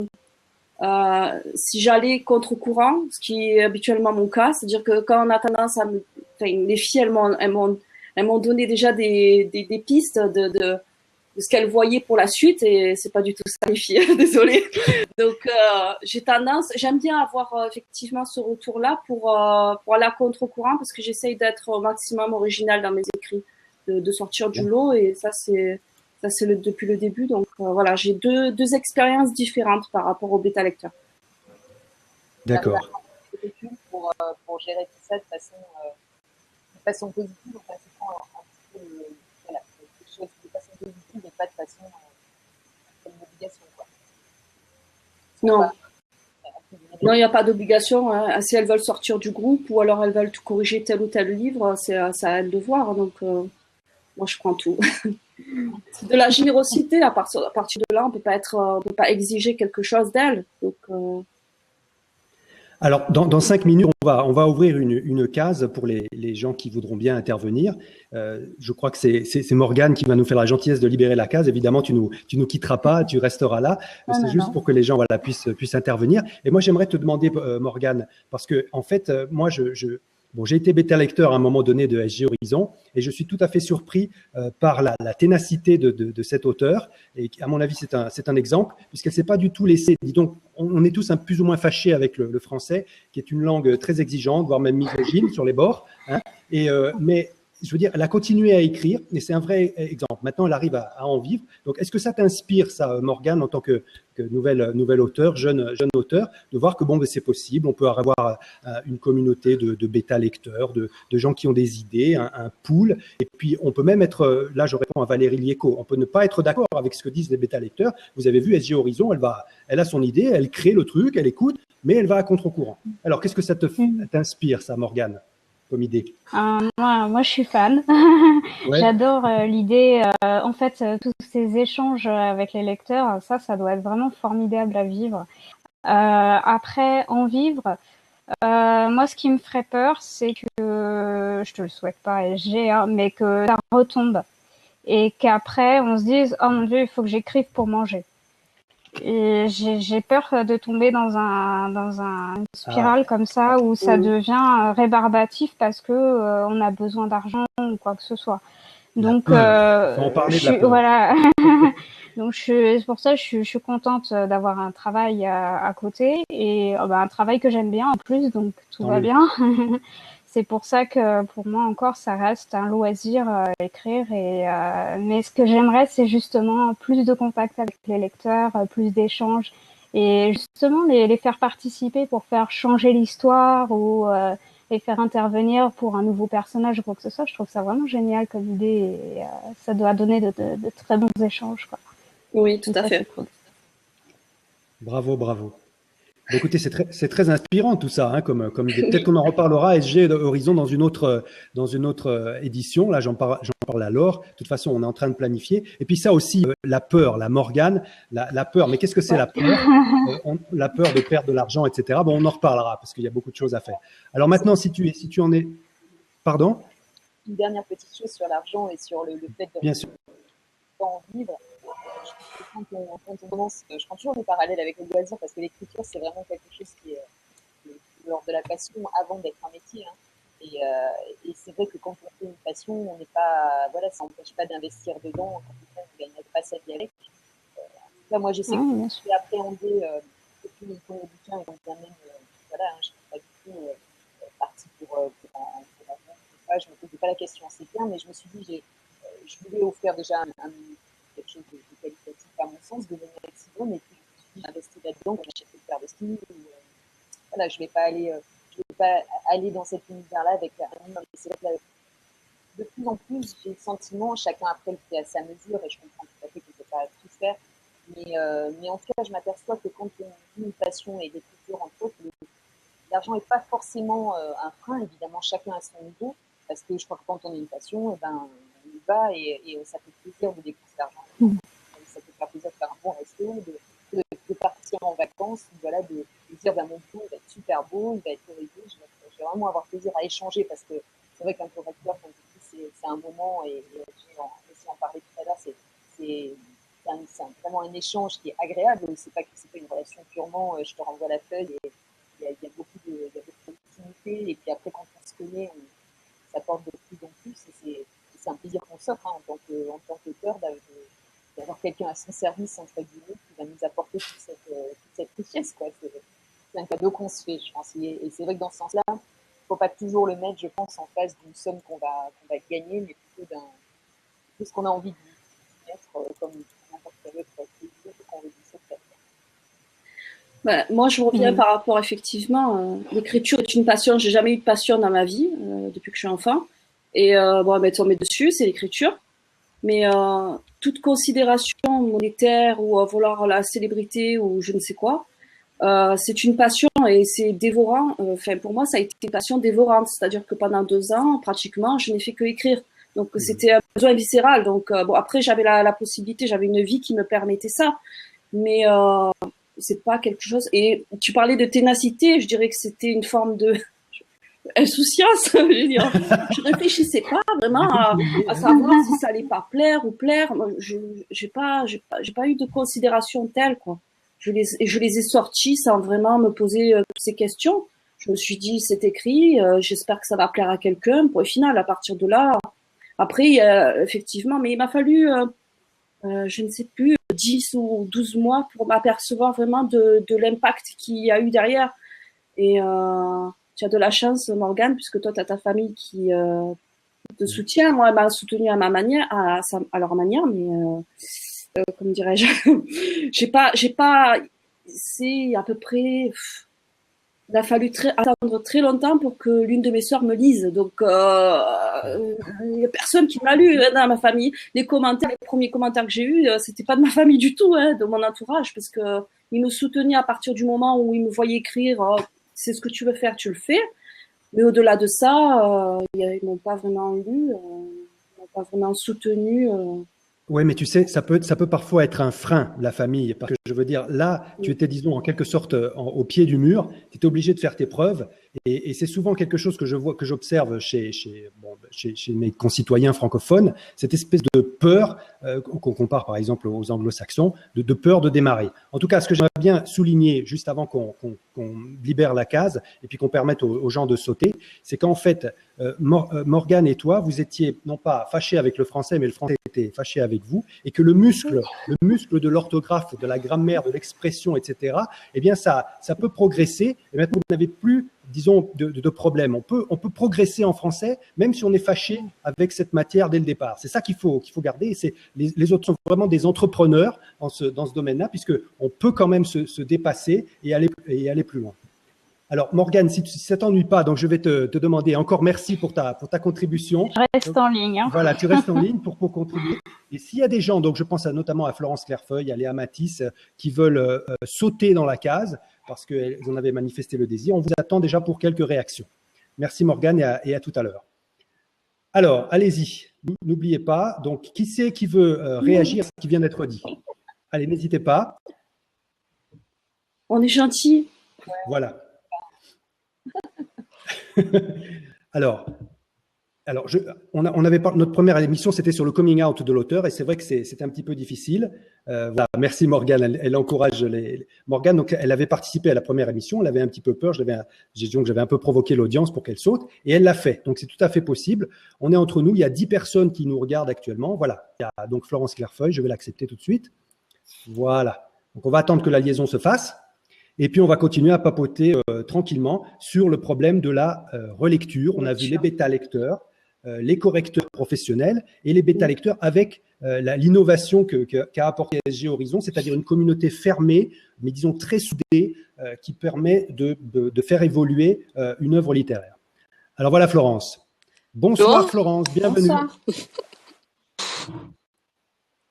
si j'allais contre-courant, ce qui est habituellement mon cas, c'est-à-dire que quand on a tendance les filles, elles m'ont donné déjà des pistes de ce qu'elles voyaient pour la suite, et c'est pas du tout ça, les filles, désolée. Donc j'aime bien avoir effectivement ce retour-là pour aller à contre-courant, parce que j'essaye d'être au maximum originale dans mes écrits, de sortir du lot, et ça c'est depuis le début. Donc voilà, j'ai deux expériences différentes par rapport au bêta-lecteur. D'accord. Pour gérer tout ça de façon positive, en fait, quelque chose de façon positive et pas de façon comme une obligation, quoi. Non, il n'y a pas d'obligation. Hein. Si elles veulent sortir du groupe ou alors elles veulent corriger tel ou tel livre, c'est à elles de voir. Donc, moi, je prends tout. C'est de la générosité. À partir de là, on peut pas exiger quelque chose d'elles. Donc, Alors, dans 5 minutes, on va ouvrir une case pour les gens qui voudront bien intervenir. Je crois que c'est Morgane qui va nous faire la gentillesse de libérer la case. Évidemment, tu nous quitteras pas, tu resteras là. C'est juste pour que les gens puissent intervenir. Et moi, j'aimerais te demander, Morgane, parce que en fait, moi, j'ai été bêta-lecteur à un moment donné de SG Horizon, et je suis tout à fait surpris par la ténacité de cet auteur. Et à mon avis, c'est un exemple, puisqu'elle s'est pas du tout laissée. Dis donc, on est tous plus ou moins fâchés avec le français, qui est une langue très exigeante, voire même misogyne sur les bords. Hein. Mais je veux dire, elle a continué à écrire, et c'est un vrai exemple. Maintenant, elle arrive à en vivre. Donc, est-ce que ça t'inspire, ça, Morgane, en tant que nouvel auteur, jeune auteur, de voir que c'est possible, on peut avoir une communauté de bêta-lecteurs, de gens qui ont des idées, un pool, et puis on peut même être, là je réponds à Valérie Liéco, on peut ne pas être d'accord avec ce que disent les bêta-lecteurs. Vous avez vu, SG Horizon, elle a son idée, elle crée le truc, elle écoute, mais elle va à contre-courant. Alors, qu'est-ce que ça t'inspire, ça, Morgane, comme idée? Moi, je suis fan. Ouais. J'adore l'idée. En fait, tous ces échanges avec les lecteurs, ça doit être vraiment formidable à vivre. Après, en vivre, moi, ce qui me ferait peur, c'est que, je te le souhaite pas, SG, mais que ça retombe. Et qu'après, on se dise, oh mon Dieu, il faut que j'écrive pour manger. Et j'ai peur de tomber dans une spirale comme ça où ça devient rébarbatif parce que on a besoin d'argent ou quoi que ce soit. Donc faut en parler voilà. Donc c'est pour ça je suis contente d'avoir un travail à côté et un travail que j'aime bien en plus, donc tout va bien. c'est pour ça que pour moi encore, ça reste un loisir écrire. Mais ce que j'aimerais, c'est justement plus de contact avec les lecteurs, plus d'échanges et justement les faire participer pour faire changer l'histoire ou les faire intervenir pour un nouveau personnage ou quoi que ce soit. Je trouve ça vraiment génial comme idée et ça doit donner de très bons échanges, quoi. Oui, tout à fait. Cool. Bravo, bravo. Écoutez, c'est très inspirant tout ça, hein, comme idée. Peut-être qu'on en reparlera SG Horizon dans une autre édition. Là, j'en parle à Laure. De toute façon, on est en train de planifier. Et puis ça aussi, la peur, la Morgane, la peur. Mais qu'est-ce que c'est la peur La peur de perdre de l'argent, etc. Bon, on en reparlera parce qu'il y a beaucoup de choses à faire. Alors maintenant, si tu en es, pardon. Une dernière petite chose sur l'argent et sur le fait de Bien sûr. en vivre. Quand on commence, je prends toujours des parallèles avec le loisir parce que l'écriture, c'est vraiment quelque chose qui est lors de la passion avant d'être un métier. Hein. Et c'est vrai que quand on fait une passion, on n'est pas, voilà, ça n'empêche pas d'investir dedans. Quand on gagne pas sa vie avec. Là, moi, je sais que j'ai appréhendé depuis mon premier bouquin et donc bien même, voilà, hein, je ne suis pas du tout partie pour en je ne me posais pas la question, c'est bien, mais je me suis dit, je voulais offrir déjà quelque chose de qualitatif à mon sens, de mon maximum, et puis je me suis investi là-dedans, quand j'achète une paire de skis, voilà, je ne vais pas aller dans cet univers-là avec un livre. C'est vrai que de plus en plus, j'ai le sentiment, chacun après le fait à sa mesure, et je comprends tout à fait qu'on ne peut pas tout faire, mais en tout cas, je m'aperçois que quand on a une passion et l'écriture, entre autres, l'argent n'est pas forcément un frein, évidemment, chacun à son niveau, parce que je crois que quand on a une passion, on y va et ça fait plaisir de dépenser l'argent. Ça peut faire plaisir de faire un bon resto, de partir en vacances, voilà, de dire mon boulot il va être super beau, il va être horrible, je vais vraiment avoir plaisir à échanger parce que c'est vrai qu'un correcteur, comme je dis, c'est un moment, et j'ai aussi en parlé tout à l'heure, c'est vraiment un échange qui est agréable. C'est pas une relation purement je te renvoie la feuille et il y a beaucoup d'intimité, et puis après quand on se connaît, ça porte de plus en plus, et c'est un plaisir qu'on s'offre en tant qu'auteur d'avoir quelqu'un à son service, entre guillemets, qui va nous apporter toute cette richesse, quoi. C'est un cadeau qu'on se fait, je pense. Et c'est vrai que dans ce sens-là, il ne faut pas toujours le mettre, je pense, en face d'une somme qu'on va gagner, mais plutôt de ce qu'on a envie de mettre, comme n'importe quel autre plaisir qu'on veut se faire. Bah, moi, je reviens par rapport, effectivement, l'écriture est une passion. J'ai jamais eu de passion dans ma vie depuis que je suis enfant. Et bon, ben, tombé dessus, c'est l'écriture. Mais toute considération monétaire ou vouloir la célébrité ou je ne sais quoi, c'est une passion et c'est dévorant. Enfin, pour moi, ça a été une passion dévorante. C'est-à-dire que pendant 2 ans, pratiquement, je n'ai fait que écrire. Donc, c'était un besoin viscéral. Donc, bon, après, j'avais la possibilité, j'avais une vie qui me permettait ça. Mais c'est pas quelque chose. Et tu parlais de ténacité, je dirais que c'était une forme de insouciance. Je veux dire, je réfléchissais pas vraiment à savoir si ça allait pas plaire ou plaire. Moi, j'ai pas eu de considération telle, quoi. Je les ai sortis sans vraiment me poser toutes ces questions. Je me suis dit, c'est écrit, j'espère que ça va plaire à quelqu'un. Pour au final, à partir de là, après, effectivement, mais il m'a fallu, je ne sais plus, 10 ou 12 mois pour m'apercevoir vraiment de l'impact qu'il y a eu derrière. Et tu as de la chance, Morgane, puisque toi, tu as ta famille qui te soutient. Moi, elle m'a soutenue à ma manière, à leur manière, mais comme dirais-je, j'ai pas, c'est à peu près, il a fallu attendre très longtemps pour que l'une de mes sœurs me lise. Donc, il y a personne qui m'a lu dans ma famille. Les premiers commentaires que j'ai eus, c'était pas de ma famille du tout, de mon entourage, parce que ils me soutenaient à partir du moment où ils me voyaient écrire. C'est ce que tu veux faire, tu le fais. Mais au-delà de ça, ils m'ont pas vraiment lu, ils m'ont pas vraiment soutenu. Oui, mais tu sais, ça peut parfois être un frein, la famille. Parce que je veux dire, là, tu étais, disons, en quelque sorte au pied du mur, tu étais obligé de faire tes preuves. Et c'est souvent quelque chose que j'observe chez mes concitoyens francophones, cette espèce de peur, qu'on compare par exemple aux anglo-saxons, de peur de démarrer. En tout cas, ce que j'aimerais bien souligner, juste avant qu'on libère la case et puis qu'on permette aux gens de sauter, c'est qu'en fait, Morgane et toi, vous étiez non pas fâchés avec le français, mais le français était fâché avec vous, et que le muscle de l'orthographe, de la grammaire, de l'expression, etc., eh bien, ça peut progresser. Et maintenant, vous n'avez plus disons, de problème. On peut progresser en français, même si on est fâché avec cette matière dès le départ. C'est ça qu'il faut garder. Les autres sont vraiment des entrepreneurs dans ce domaine-là, puisqu'on peut quand même se dépasser et aller plus loin. Alors, Morgane, si ça t'ennuie pas, donc je vais te demander encore merci pour ta contribution. Je reste en ligne. Hein. Voilà, tu restes en ligne pour contribuer. Et s'il y a des gens, donc je pense notamment à Florence Clairefeuille, à Léa Matisse, qui veulent sauter dans la case parce qu'elles en avaient manifesté le désir, on vous attend déjà pour quelques réactions. Merci Morgane et à tout à l'heure. Alors, allez-y, n'oubliez pas. Donc, qui c'est qui veut réagir à ce qui vient d'être dit? Allez, n'hésitez pas. On est gentil. Voilà. Alors, on avait notre première émission, c'était sur le coming out de l'auteur, et c'est vrai que c'était un petit peu difficile. Voilà, merci Morgane, elle encourage Morgane. Donc, elle avait participé à la première émission, elle avait un petit peu peur, j'avais un peu provoqué l'audience pour qu'elle saute, et elle l'a fait. Donc, c'est tout à fait possible. On est entre nous, il y a 10 personnes qui nous regardent actuellement. Voilà, il y a donc Florence Clairefeuille, je vais l'accepter tout de suite. Voilà. Donc, on va attendre que la liaison se fasse. Et puis, on va continuer à papoter tranquillement sur le problème de la relecture. On a vu les bêta-lecteurs, les correcteurs professionnels et les bêta-lecteurs avec l'innovation qu'a apporté SG Horizon, c'est-à-dire une communauté fermée, mais disons très soudée, qui permet de faire évoluer une œuvre littéraire. Alors voilà Florence. Bonsoir Florence, bienvenue. Bonsoir.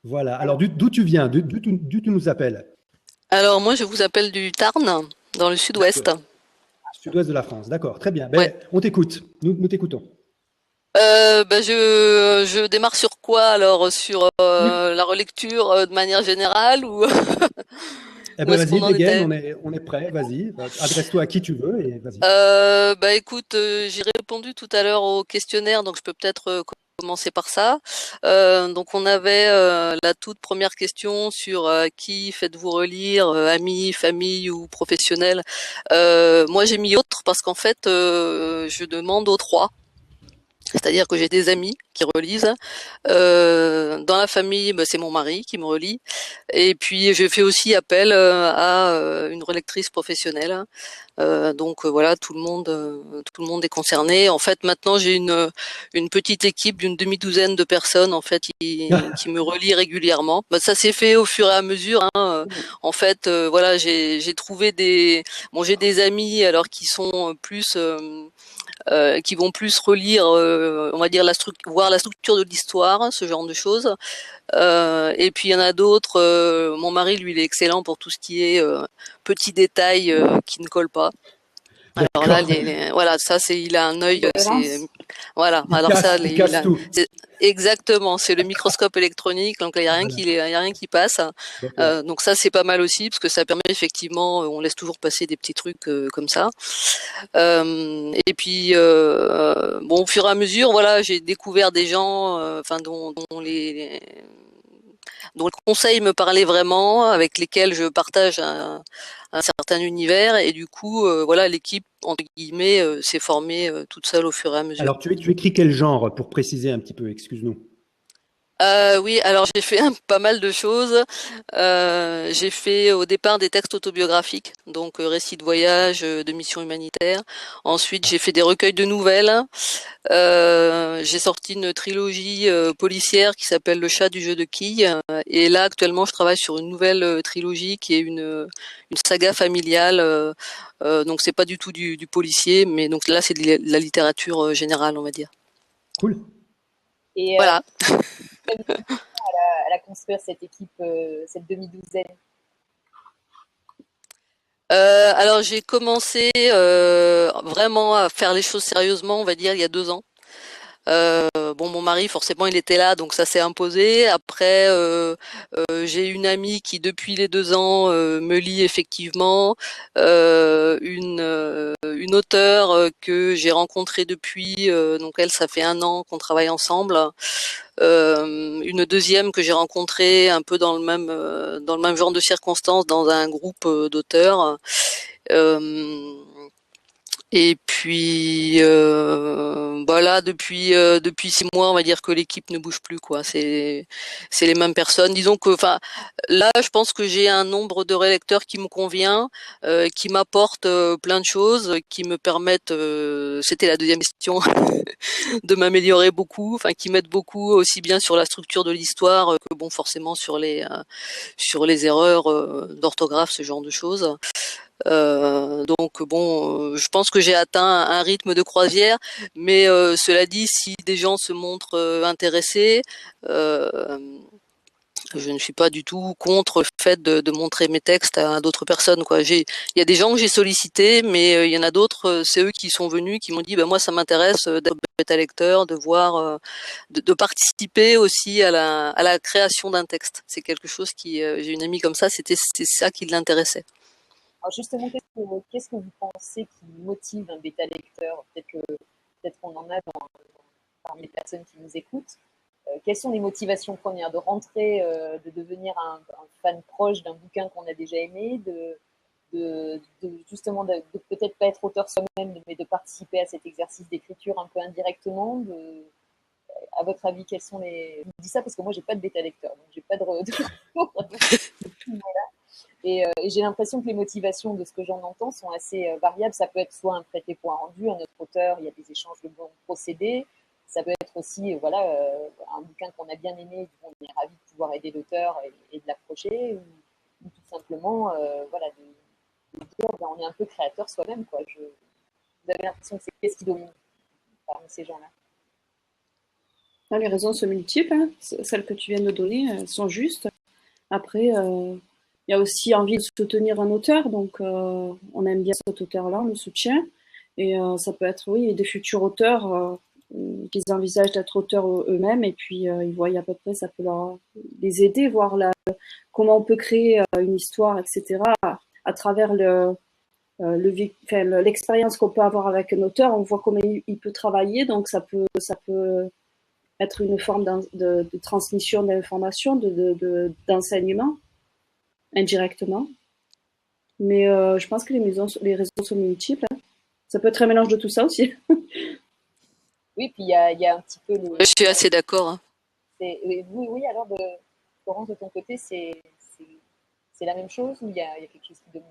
Voilà, alors d'où tu viens, d'où tu nous appelles? Alors moi je vous appelle du Tarn, dans le sud-ouest. Sud-ouest de la France, d'accord, très bien. Ouais. On t'écoute, nous t'écoutons. Je démarre sur quoi alors? Sur la relecture de manière générale ou Eh ben vas-y, dégaine, on est prêt, vas-y. Adresse-toi à qui tu veux et vas-y. Écoute, j'ai répondu tout à l'heure au questionnaire, donc je peux peut-être commencer par ça. Donc on avait la toute première question sur qui faites-vous relire, amis, famille ou professionnels. Moi j'ai mis autre parce qu'en fait je demande aux trois. C'est-à-dire que j'ai des amis qui relisent. Dans la famille, c'est mon mari qui me relit. Et puis, je fais aussi appel à une relectrice professionnelle. Donc voilà, tout le monde est concerné. En fait, maintenant, j'ai une petite équipe d'une demi-douzaine de personnes en fait qui me relit régulièrement. Ça s'est fait au fur et à mesure. Hein. En fait, voilà, j'ai trouvé j'ai des amis alors qui sont plus qui vont plus relire, on va dire voir la structure de l'histoire, ce genre de choses. Et puis il y en a d'autres. Mon mari, lui, il est excellent pour tout ce qui est petits détails qui ne collent pas. Alors là, voilà, ça il a un œil. Voilà. Alors ça, exactement, c'est le microscope électronique. Donc là, il y a rien qui passe. Donc ça, c'est pas mal aussi parce que ça permet effectivement, on laisse toujours passer des petits trucs comme ça. Et puis au fur et à mesure, voilà, j'ai découvert des gens, dont le conseil me parlait vraiment, avec lesquels je partage un certain univers, et du coup, voilà, l'équipe entre guillemets s'est formée toute seule au fur et à mesure. Alors, tu écris quel genre pour préciser un petit peu? Excuse-nous. Oui, alors j'ai fait pas mal de choses. J'ai fait au départ des textes autobiographiques, donc récits de voyage, de missions humanitaires. Ensuite, j'ai fait des recueils de nouvelles. J'ai sorti une trilogie policière qui s'appelle Le chat du jeu de quilles. Et là, actuellement, je travaille sur une nouvelle trilogie qui est une saga familiale. Donc c'est pas du tout du policier, mais donc là c'est de la littérature générale, on va dire. Cool. Et voilà. à la construire cette équipe, cette demi-douzaine? Alors j'ai commencé vraiment à faire les choses sérieusement, on va dire, il y a 2 ans. Mon mari, forcément, il était là, donc ça s'est imposé. Après, j'ai une amie qui, depuis les 2 ans, me lit effectivement. Une auteure que j'ai rencontrée depuis, donc elle, ça fait 1 an qu'on travaille ensemble. Une deuxième que j'ai rencontrée un peu dans le même genre de circonstances dans un groupe d'auteurs. Et puis voilà, depuis 6 mois, on va dire que l'équipe ne bouge plus, quoi. C'est les mêmes personnes. Disons que, enfin, là, je pense que j'ai un nombre de relecteurs qui me convient, qui m'apportent plein de choses, qui me permettent. C'était la deuxième question, de m'améliorer beaucoup, enfin, qui m'aident beaucoup aussi bien sur la structure de l'histoire que bon, forcément sur les erreurs d'orthographe, ce genre de choses. Donc bon, je pense que j'ai atteint un rythme de croisière, mais cela dit, si des gens se montrent intéressés, euh, je ne suis pas du tout contre le fait de montrer mes textes à d'autres personnes, quoi. Il y a des gens que j'ai sollicités, mais il y en a d'autres, c'est eux qui sont venus, qui m'ont dit, bah moi ça m'intéresse d'être bêta lecteur, de voir, de participer aussi à la création d'un texte. C'est quelque chose qui, j'ai une amie comme ça, c'est ça qui l'intéressait. Alors justement, qu'est-ce que vous pensez qui motive un bêta lecteur? Peut-être qu'on en a parmi les personnes qui nous écoutent. Quelles sont les motivations premières? De rentrer, de devenir un fan proche d'un bouquin qu'on a déjà aimé, justement de peut-être pas être auteur soi-même, mais de participer à cet exercice d'écriture un peu indirectement. À votre avis, quels sont les... Je vous dis ça parce que moi, j'ai pas de bêta lecteur, donc j'ai pas de retour. Et j'ai l'impression que les motivations, de ce que j'en entends, sont assez variables. Ça peut être soit un prêté pour un rendu, un autre auteur, il y a des échanges de bons procédés. Ça peut être aussi voilà, un bouquin qu'on a bien aimé, on est ravi de pouvoir aider l'auteur et de l'approcher, ou tout simplement voilà, de dire ben, on est un peu créateur soi-même. Quoi. Vous avez l'impression que c'est qu'est-ce qui domine parmi ces gens-là? Les raisons sont multiples, hein. Celles que tu viens de donner sont justes. Après, il y a aussi envie de soutenir un auteur, donc on aime bien cet auteur-là, on le soutient. Et ça peut être, oui, des futurs auteurs qui envisagent d'être auteurs eux-mêmes, et puis ils voient à peu près, ça peut les aider, voir comment on peut créer une histoire, etc. À travers l'expérience qu'on peut avoir avec un auteur, on voit comment il peut travailler, donc ça peut être une forme de transmission d'informations, d'enseignement, indirectement. Mais je pense que les raisons sont multiples. Hein. Ça peut être un mélange de tout ça aussi. Oui, puis il y a un petit peu les... Je suis assez d'accord. Hein. Oui, alors, Florence, de ton côté, c'est la même chose ou il y a quelque chose qui domine?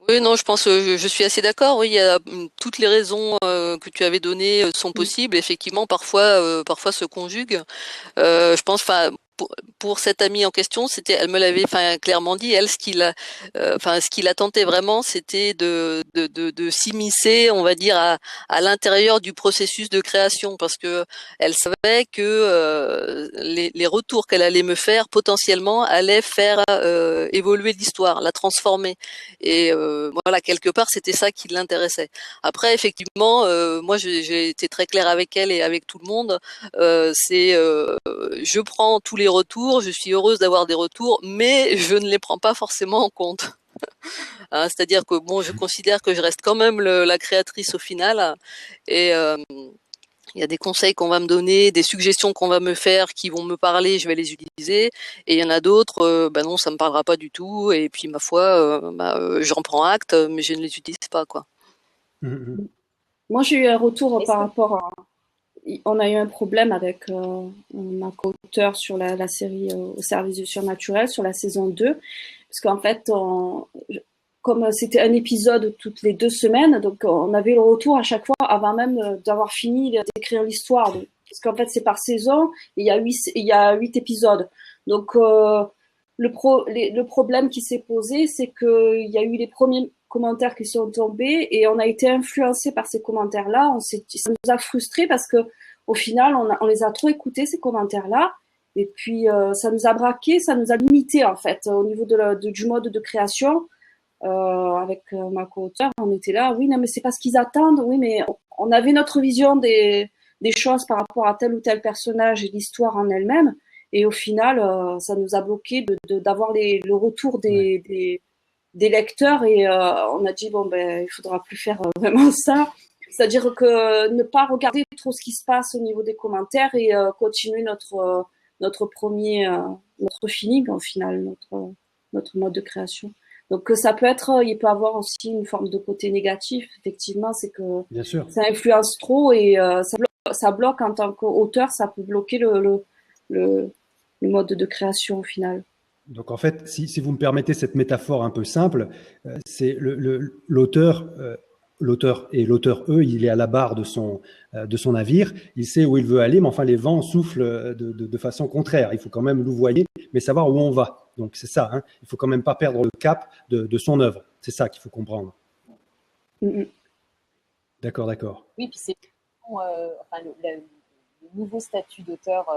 Oui, non, je pense, je suis assez d'accord. Oui, il y a toutes les raisons que tu avais données sont possibles. Effectivement, parfois se conjuguent. Je pense, enfin, pour cette amie en question, elle me l'avait, enfin, clairement dit. Elle, ce qui la tentait vraiment, c'était de s'immiscer, on va dire, à l'intérieur du processus de création, parce que elle savait que les retours qu'elle allait me faire potentiellement allaient faire évoluer l'histoire, la transformer. Et voilà, quelque part, c'était ça qui l'intéressait. Après, effectivement, moi, j'ai été très claire avec elle et avec tout le monde. Je prends tous les retours, je suis heureuse d'avoir des retours, mais je ne les prends pas forcément en compte. Hein, c'est-à-dire que bon, je considère que je reste quand même la créatrice au final, et il y a des conseils qu'on va me donner, des suggestions qu'on va me faire, qui vont me parler, je vais les utiliser, et il y en a d'autres, bah non, ça me parlera pas du tout, et puis ma foi, j'en prends acte, mais je ne les utilise pas, quoi. Moi, j'ai eu un retour Est-ce par que rapport à... On a eu un problème avec ma co-auteur sur la série Au service du surnaturel, sur la saison 2, parce qu'en fait, comme c'était un épisode toutes les 2 semaines, donc on avait le retour à chaque fois avant même d'avoir fini d'écrire l'histoire. Parce qu'en fait, c'est par saison, et il y a 8 épisodes. Donc, le problème qui s'est posé, c'est qu'il y a eu les premiers commentaires qui sont tombés et on a été influencé par ces commentaires-là. Ça nous a frustrés parce que au final, on les a trop écoutés, ces commentaires-là. Et puis, ça nous a braqué, ça nous a limité en fait au niveau du mode de création. Avec ma co-auteure, on était là, oui, non, mais c'est pas ce qu'ils attendent, oui, mais on avait notre vision des choses par rapport à tel ou tel personnage et l'histoire en elle-même. Et au final, ça nous a bloqué d'avoir le retour des lecteurs et on a dit bon ben il faudra plus faire vraiment ça, c'est-à-dire que ne pas regarder trop ce qui se passe au niveau des commentaires et continuer notre feeling au final, notre mode de création. Donc ça peut être, il peut avoir aussi une forme de côté négatif. Effectivement, c'est que Bien sûr. ça influence trop et ça bloque en tant qu'auteur, ça peut bloquer le mode de création au final. Donc en fait, si vous me permettez cette métaphore un peu simple, c'est l'auteur, et l'auteur, il est à la barre de son navire, il sait où il veut aller, mais enfin les vents soufflent de façon contraire. Il faut quand même louvoyer, mais savoir où on va. Donc c'est ça, hein. Il faut quand même pas perdre le cap de son œuvre. C'est ça qu'il faut comprendre. D'accord, d'accord. Oui, puis c'est enfin, le nouveau statut d'auteur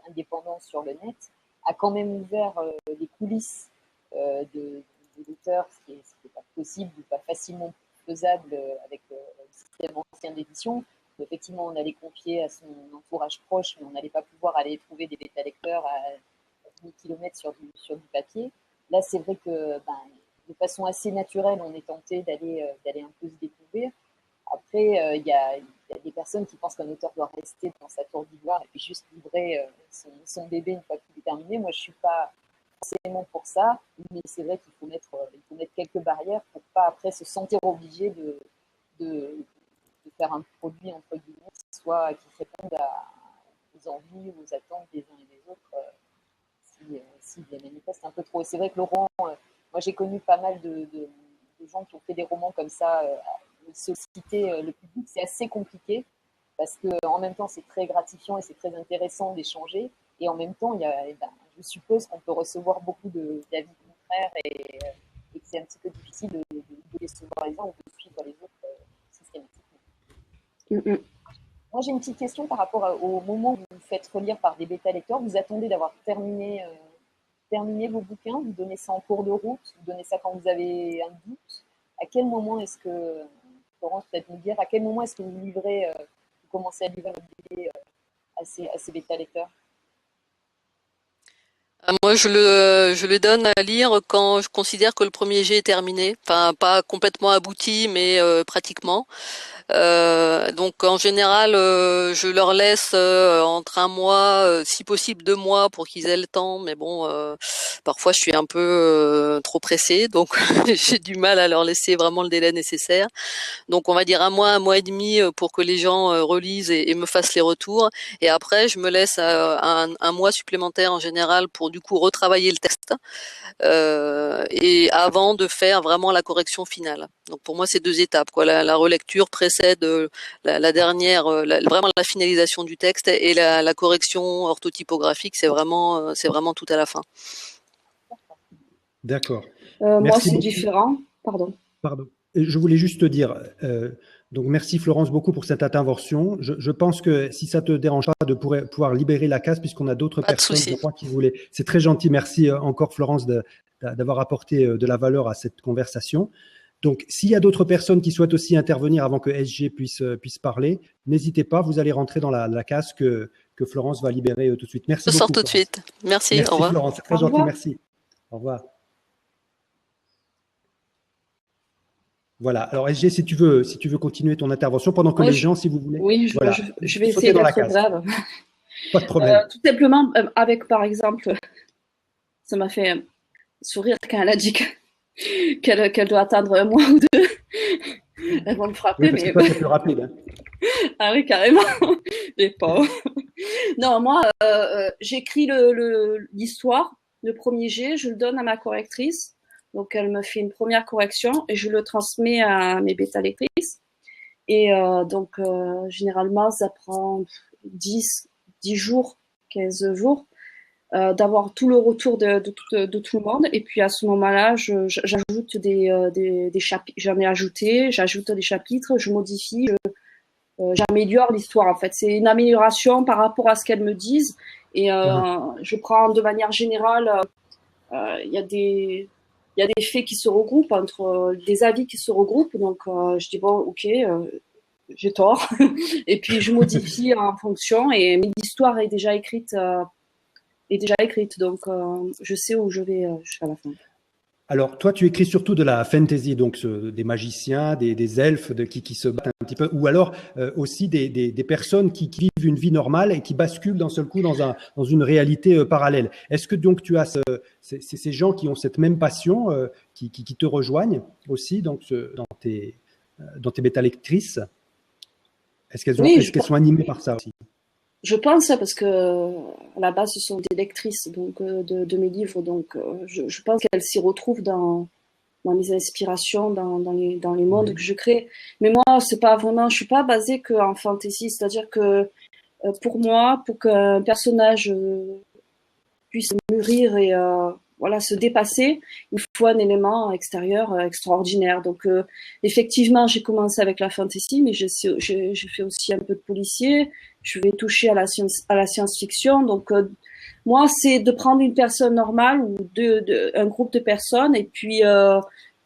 indépendant sur le net a quand même ouvert les coulisses de l'auteur, ce qui est pas possible ou pas facilement faisable avec le système ancien d'édition. Effectivement, on allait confier à son entourage proche, mais on n'allait pas pouvoir aller trouver des bêta-lecteurs à 1000 km sur du papier. Là, c'est vrai que de façon assez naturelle, on est tenté d'aller un peu se découvrir. Après, il y a des personnes qui pensent qu'un auteur doit rester dans sa tour d'ivoire et puis juste livrer son bébé une fois qu'il est terminé. Moi, je ne suis pas forcément pour ça, mais c'est vrai qu'il faut mettre quelques barrières pour ne pas après se sentir obligé de faire un produit entre guillemets qui réponde aux envies, aux attentes des uns et des autres, s'ils les manifestent un peu trop. Et c'est vrai que Laurent, moi j'ai connu pas mal de gens qui ont fait des romans comme ça, solliciter le public, c'est assez compliqué parce qu'en même temps c'est très gratifiant et c'est très intéressant d'échanger, et en même temps je suppose qu'on peut recevoir beaucoup d'avis contraires et que c'est un petit peu difficile de décevoir les uns ou de suivre les autres systématiquement. Moi j'ai une petite question par rapport au moment où vous vous faites relire par des bêta-lecteurs. Vous attendez d'avoir terminé vos bouquins, vous donnez ça en cours de route, vous donnez ça quand vous avez un doute. À quel moment est-ce que, Florence, peut-être nous dire, à quel moment est-ce que vous livrez, vous commencez à livrer votre BD à ces bêta-lecteurs? Moi, je le donne à lire quand je considère que le premier jet est terminé. Enfin, pas complètement abouti, mais pratiquement. Donc en général, je leur laisse entre un mois, si possible 2 mois, pour qu'ils aient le temps. Mais bon, parfois je suis un peu trop pressée, donc j'ai du mal à leur laisser vraiment le délai nécessaire. Donc on va dire un mois et demi pour que les gens relisent et me fassent les retours. Et après, je me laisse un mois supplémentaire en général pour du coup retravailler le texte. Et avant de faire vraiment la correction finale. Donc pour moi, c'est 2 étapes, quoi. La relecture précède la dernière, vraiment la finalisation du texte, et la correction orthotypographique, c'est vraiment tout à la fin. D'accord. Moi, c'est différent. Pardon. Je voulais juste te dire, donc merci Florence beaucoup pour cette intervention. Je pense que si ça te dérange pas de pouvoir libérer la case, puisqu'on a d'autres personnes, je crois, qui voulaient. C'est très gentil. Merci encore Florence d'avoir apporté de la valeur à cette conversation. Donc, s'il y a d'autres personnes qui souhaitent aussi intervenir avant que SG puisse parler, n'hésitez pas. Vous allez rentrer dans la case que Florence va libérer tout de suite. Merci beaucoup. Je sors tout de suite. Merci. Au revoir. Florence, c'est très gentil. Merci. Au revoir. Voilà. Alors, SG, si tu veux continuer ton intervention pendant que les gens, si vous voulez. Oui, voilà, je vais essayer d'être brève. Pas de problème. Tout simplement, avec, par exemple, ça m'a fait sourire quand elle a dit qu'elle doit attendre un mois ou 2 avant de frapper. Oui, parce que toi, c'est plus rapide. Hein. Ah oui, carrément. Les pauvres. Non, moi, j'écris l'histoire, le premier jet, je le donne à ma correctrice. Donc, elle me fait une première correction et je le transmets à mes bêta-lectrices. Et donc, généralement, ça prend 10 jours, 15 jours d'avoir tout le retour de tout le monde. Et puis, à ce moment-là, j'ajoute des chapitres. J'ajoute des chapitres, je modifie, j'améliore l'histoire, en fait. C'est une amélioration par rapport à ce qu'elles me disent. Et je prends de manière générale, il y a des faits qui se regroupent, des avis qui se regroupent. Donc, je dis, bon, ok, j'ai tort. Et puis, je modifie en fonction. Mais l'histoire est déjà écrite. Donc, je sais où je vais jusqu'à la fin. Alors, toi, tu écris surtout de la fantasy, donc des magiciens, des elfes qui se battent un petit peu, ou alors aussi des personnes qui vivent une vie normale et qui basculent d'un seul coup dans une réalité parallèle. Est-ce que donc tu as ces gens qui ont cette même passion, qui te rejoignent aussi donc, dans tes bêta-lectrices? Oui, Est-ce qu'elles sont animées par ça aussi? je pense, parce que à la base, ce sont des lectrices donc, de mes livres, donc je pense qu'elles s'y retrouvent dans mes inspirations, dans les mondes que je crée. Mais moi, c'est pas vraiment, je suis pas basée qu'en fantasy, c'est-à-dire que pour moi, pour qu'un personnage puisse mûrir et voilà, se dépasser, il faut un élément extérieur extraordinaire. Donc effectivement, j'ai commencé avec la fantasy, mais j'ai fait aussi un peu de policier. Je vais toucher à la science-fiction. Donc moi, c'est de prendre une personne normale ou un groupe de personnes et puis il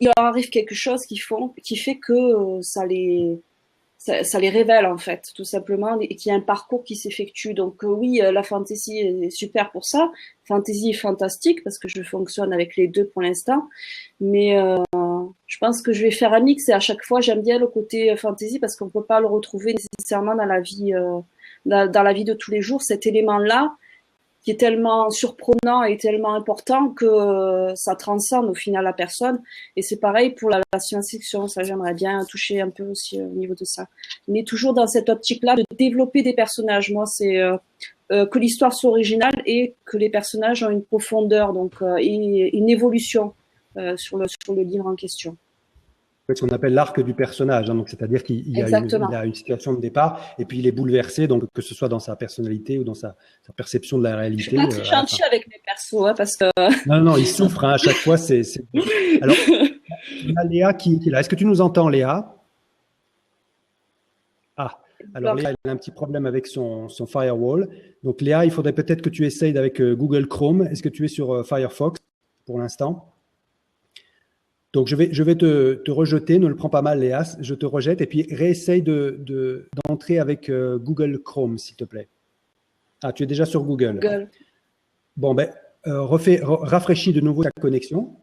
leur arrive quelque chose qui fait que ça les révèle en fait, tout simplement, et qu'il y a un parcours qui s'effectue. Donc oui, la fantasy est super pour ça. Fantasy est fantastique parce que je fonctionne avec les deux pour l'instant. Mais je pense que je vais faire un mix et à chaque fois, j'aime bien le côté fantasy parce qu'on peut pas le retrouver nécessairement dans la vie, dans la vie de tous les jours. Cet élément-là, qui est tellement surprenant et tellement important que ça transcende au final la personne. Et c'est pareil pour la science-fiction, ça j'aimerais bien toucher un peu aussi au niveau de ça. Mais toujours dans cette optique-là de développer des personnages. Moi, c'est que l'histoire soit originale et que les personnages ont une profondeur, donc et une évolution sur le livre en question. Ce qu'on appelle l'arc du personnage, hein, donc c'est-à-dire qu'il a une situation de départ et puis il est bouleversé, donc que ce soit dans sa personnalité ou dans sa perception de la réalité. Je suis pas très gentil avec mes persos, hein, parce que non, il souffre hein, à chaque fois. Alors, il y a Léa qui est là. Est-ce que tu nous entends, Léa? Ah, alors Léa, elle a un petit problème avec son firewall. Donc Léa, il faudrait peut-être que tu essayes avec Google Chrome. Est-ce que tu es sur Firefox pour l'instant? Donc, je vais te rejeter, ne le prends pas mal, Léa, je te rejette, et puis réessaye d'entrer avec Google Chrome, s'il te plaît. Ah, tu es déjà sur Google. Bon, ben, rafraîchis de nouveau ta connexion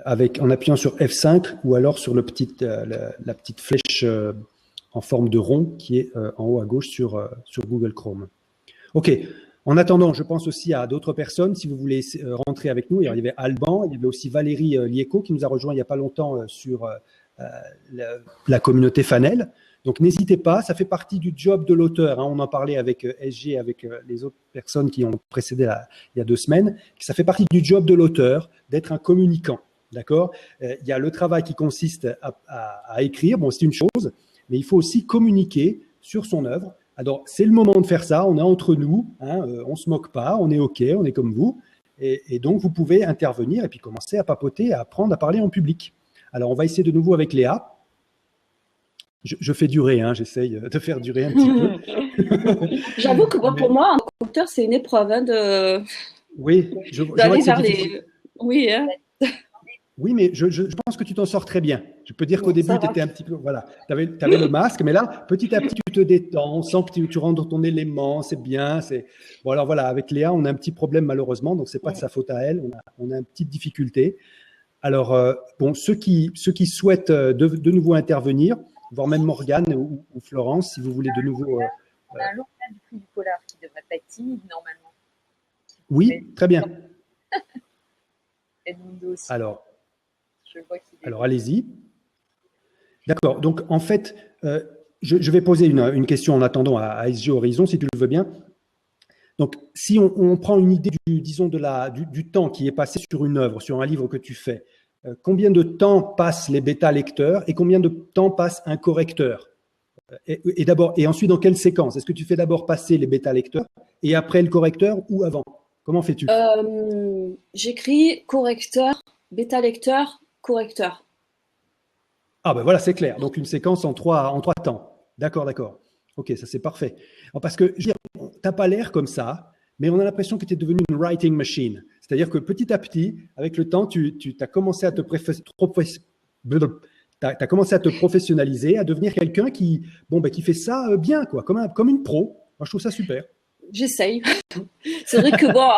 en appuyant sur F5 ou alors sur la petite flèche en forme de rond qui est en haut à gauche sur Google Chrome. OK. En attendant, je pense aussi à d'autres personnes, si vous voulez rentrer avec nous. Il y avait Alban, il y avait aussi Valérie Liéco qui nous a rejoint il n'y a pas longtemps sur la communauté Fanel. Donc n'hésitez pas, ça fait partie du job de l'auteur. Hein. On en parlait avec SG, avec les autres personnes qui ont précédé il y a 2 semaines. Ça fait partie du job de l'auteur d'être un communicant. D'accord ? Il y a le travail qui consiste à écrire, bon c'est une chose, mais il faut aussi communiquer sur son œuvre. Alors, c'est le moment de faire ça, on est entre nous, hein, on ne se moque pas, on est OK, on est comme vous. Et donc, vous pouvez intervenir et puis commencer à papoter, à apprendre à parler en public. Alors, on va essayer de nouveau avec Léa. Je fais durer, hein, j'essaye de faire durer un petit peu. J'avoue que pour moi, un auteur, c'est une épreuve hein, Oui, d'aller vers les... Oui, hein. Oui, mais je pense que tu t'en sors très bien. Je peux dire qu'au début, tu étais un petit peu… Voilà, tu avais le masque, mais là, petit à petit, tu te détends, on sent que tu rentres dans ton élément, c'est bien. Bon, alors voilà, avec Léa, on a un petit problème malheureusement, donc ce n'est pas de sa faute à elle, on a une petite difficulté. Alors, bon, ceux qui souhaitent de nouveau intervenir, voire même Morgane ou Florence, si vous voulez de nouveau… On a un lauréat du prix du Polar qui ne devrait pas être timide normalement. Oui, très bien. Edmundo aussi. Alors, allez-y. D'accord. Donc, en fait, je vais poser une question en attendant à SG Horizon, si tu le veux bien. Donc, si on prend une idée, disons, du temps qui est passé sur une œuvre, sur un livre que tu fais, combien de temps passent les bêta-lecteurs et combien de temps passe un correcteur? Et ensuite, dans quelle séquence? Est-ce que tu fais d'abord passer les bêta-lecteurs et après le correcteur ou avant? Comment fais-tu? J'écris correcteur, bêta-lecteur, correcteur. Ah ben voilà, c'est clair. Donc une séquence en trois temps. D'accord. Ok, ça c'est parfait. Alors, parce que tu n'as pas l'air comme ça, mais on a l'impression que tu es devenu une writing machine. C'est-à-dire que petit à petit, avec le temps, tu as commencé à te professionnaliser, à devenir quelqu'un qui fait ça bien, quoi, comme une pro. Moi, je trouve ça super. J'essaye. C'est vrai que bon,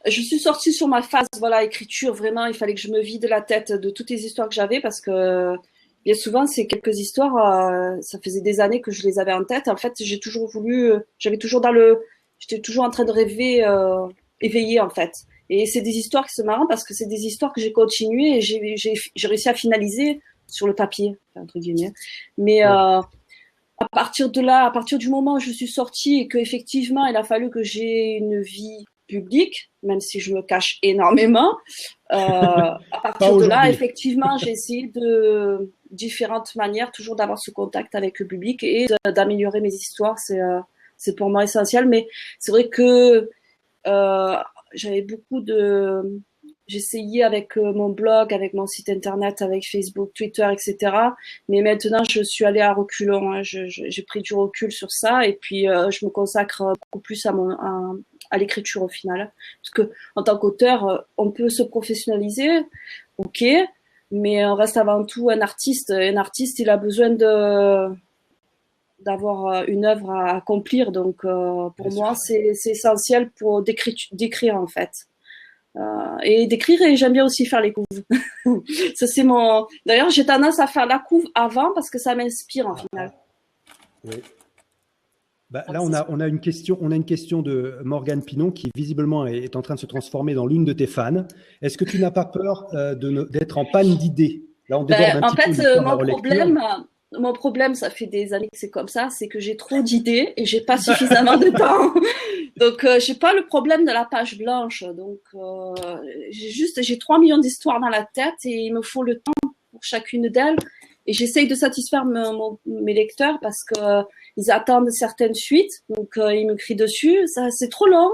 je suis sortie sur ma phase, voilà, écriture. Vraiment, il fallait que je me vide la tête de toutes les histoires que j'avais parce que bien souvent, c'est quelques histoires. Ça faisait des années que je les avais en tête. En fait, j'étais toujours en train de rêver, éveillée en fait. Et c'est des histoires qui sont marrantes parce que c'est des histoires que j'ai continuées et j'ai réussi à finaliser sur le papier, entre guillemets. Mais à partir de là, à partir du moment où je suis sortie et qu'effectivement, il a fallu que j'ai une vie publique, même si je me cache énormément, à partir de là, effectivement, j'ai essayé de différentes manières toujours d'avoir ce contact avec le public et d'améliorer mes histoires. C'est pour moi essentiel. Mais c'est vrai que j'avais j'essayais avec mon blog, avec mon site internet, avec Facebook, Twitter, etc. Mais maintenant, je suis allée à reculons. Hein. J'ai pris du recul sur ça et puis je me consacre beaucoup plus à l'écriture au final. Parce que en tant qu'auteur, on peut se professionnaliser, ok, mais on reste avant tout un artiste. Un artiste, il a besoin d'avoir une œuvre à accomplir. Donc, pour moi, c'est essentiel pour d'écrire en fait. Et d'écrire, et j'aime bien aussi faire les couves. Ça, c'est mon. D'ailleurs, j'ai tendance à faire la couve avant parce que ça m'inspire en final. Oui. Bah, là, on a une question de Morgane Pinon qui visiblement est en train de se transformer dans l'une de tes fans. Est-ce que tu n'as pas peur d'être en panne d'idées? Là, on déborde un petit peu. Mon problème, ça fait des années que c'est comme ça, c'est que j'ai trop d'idées et j'ai pas suffisamment de temps. Donc, j'ai pas le problème de la page blanche. Donc, j'ai 3 millions d'histoires dans la tête et il me faut le temps pour chacune d'elles. Et j'essaye de satisfaire mes lecteurs parce que ils attendent certaines suites. Donc, ils me crient dessus. Ça, c'est trop long.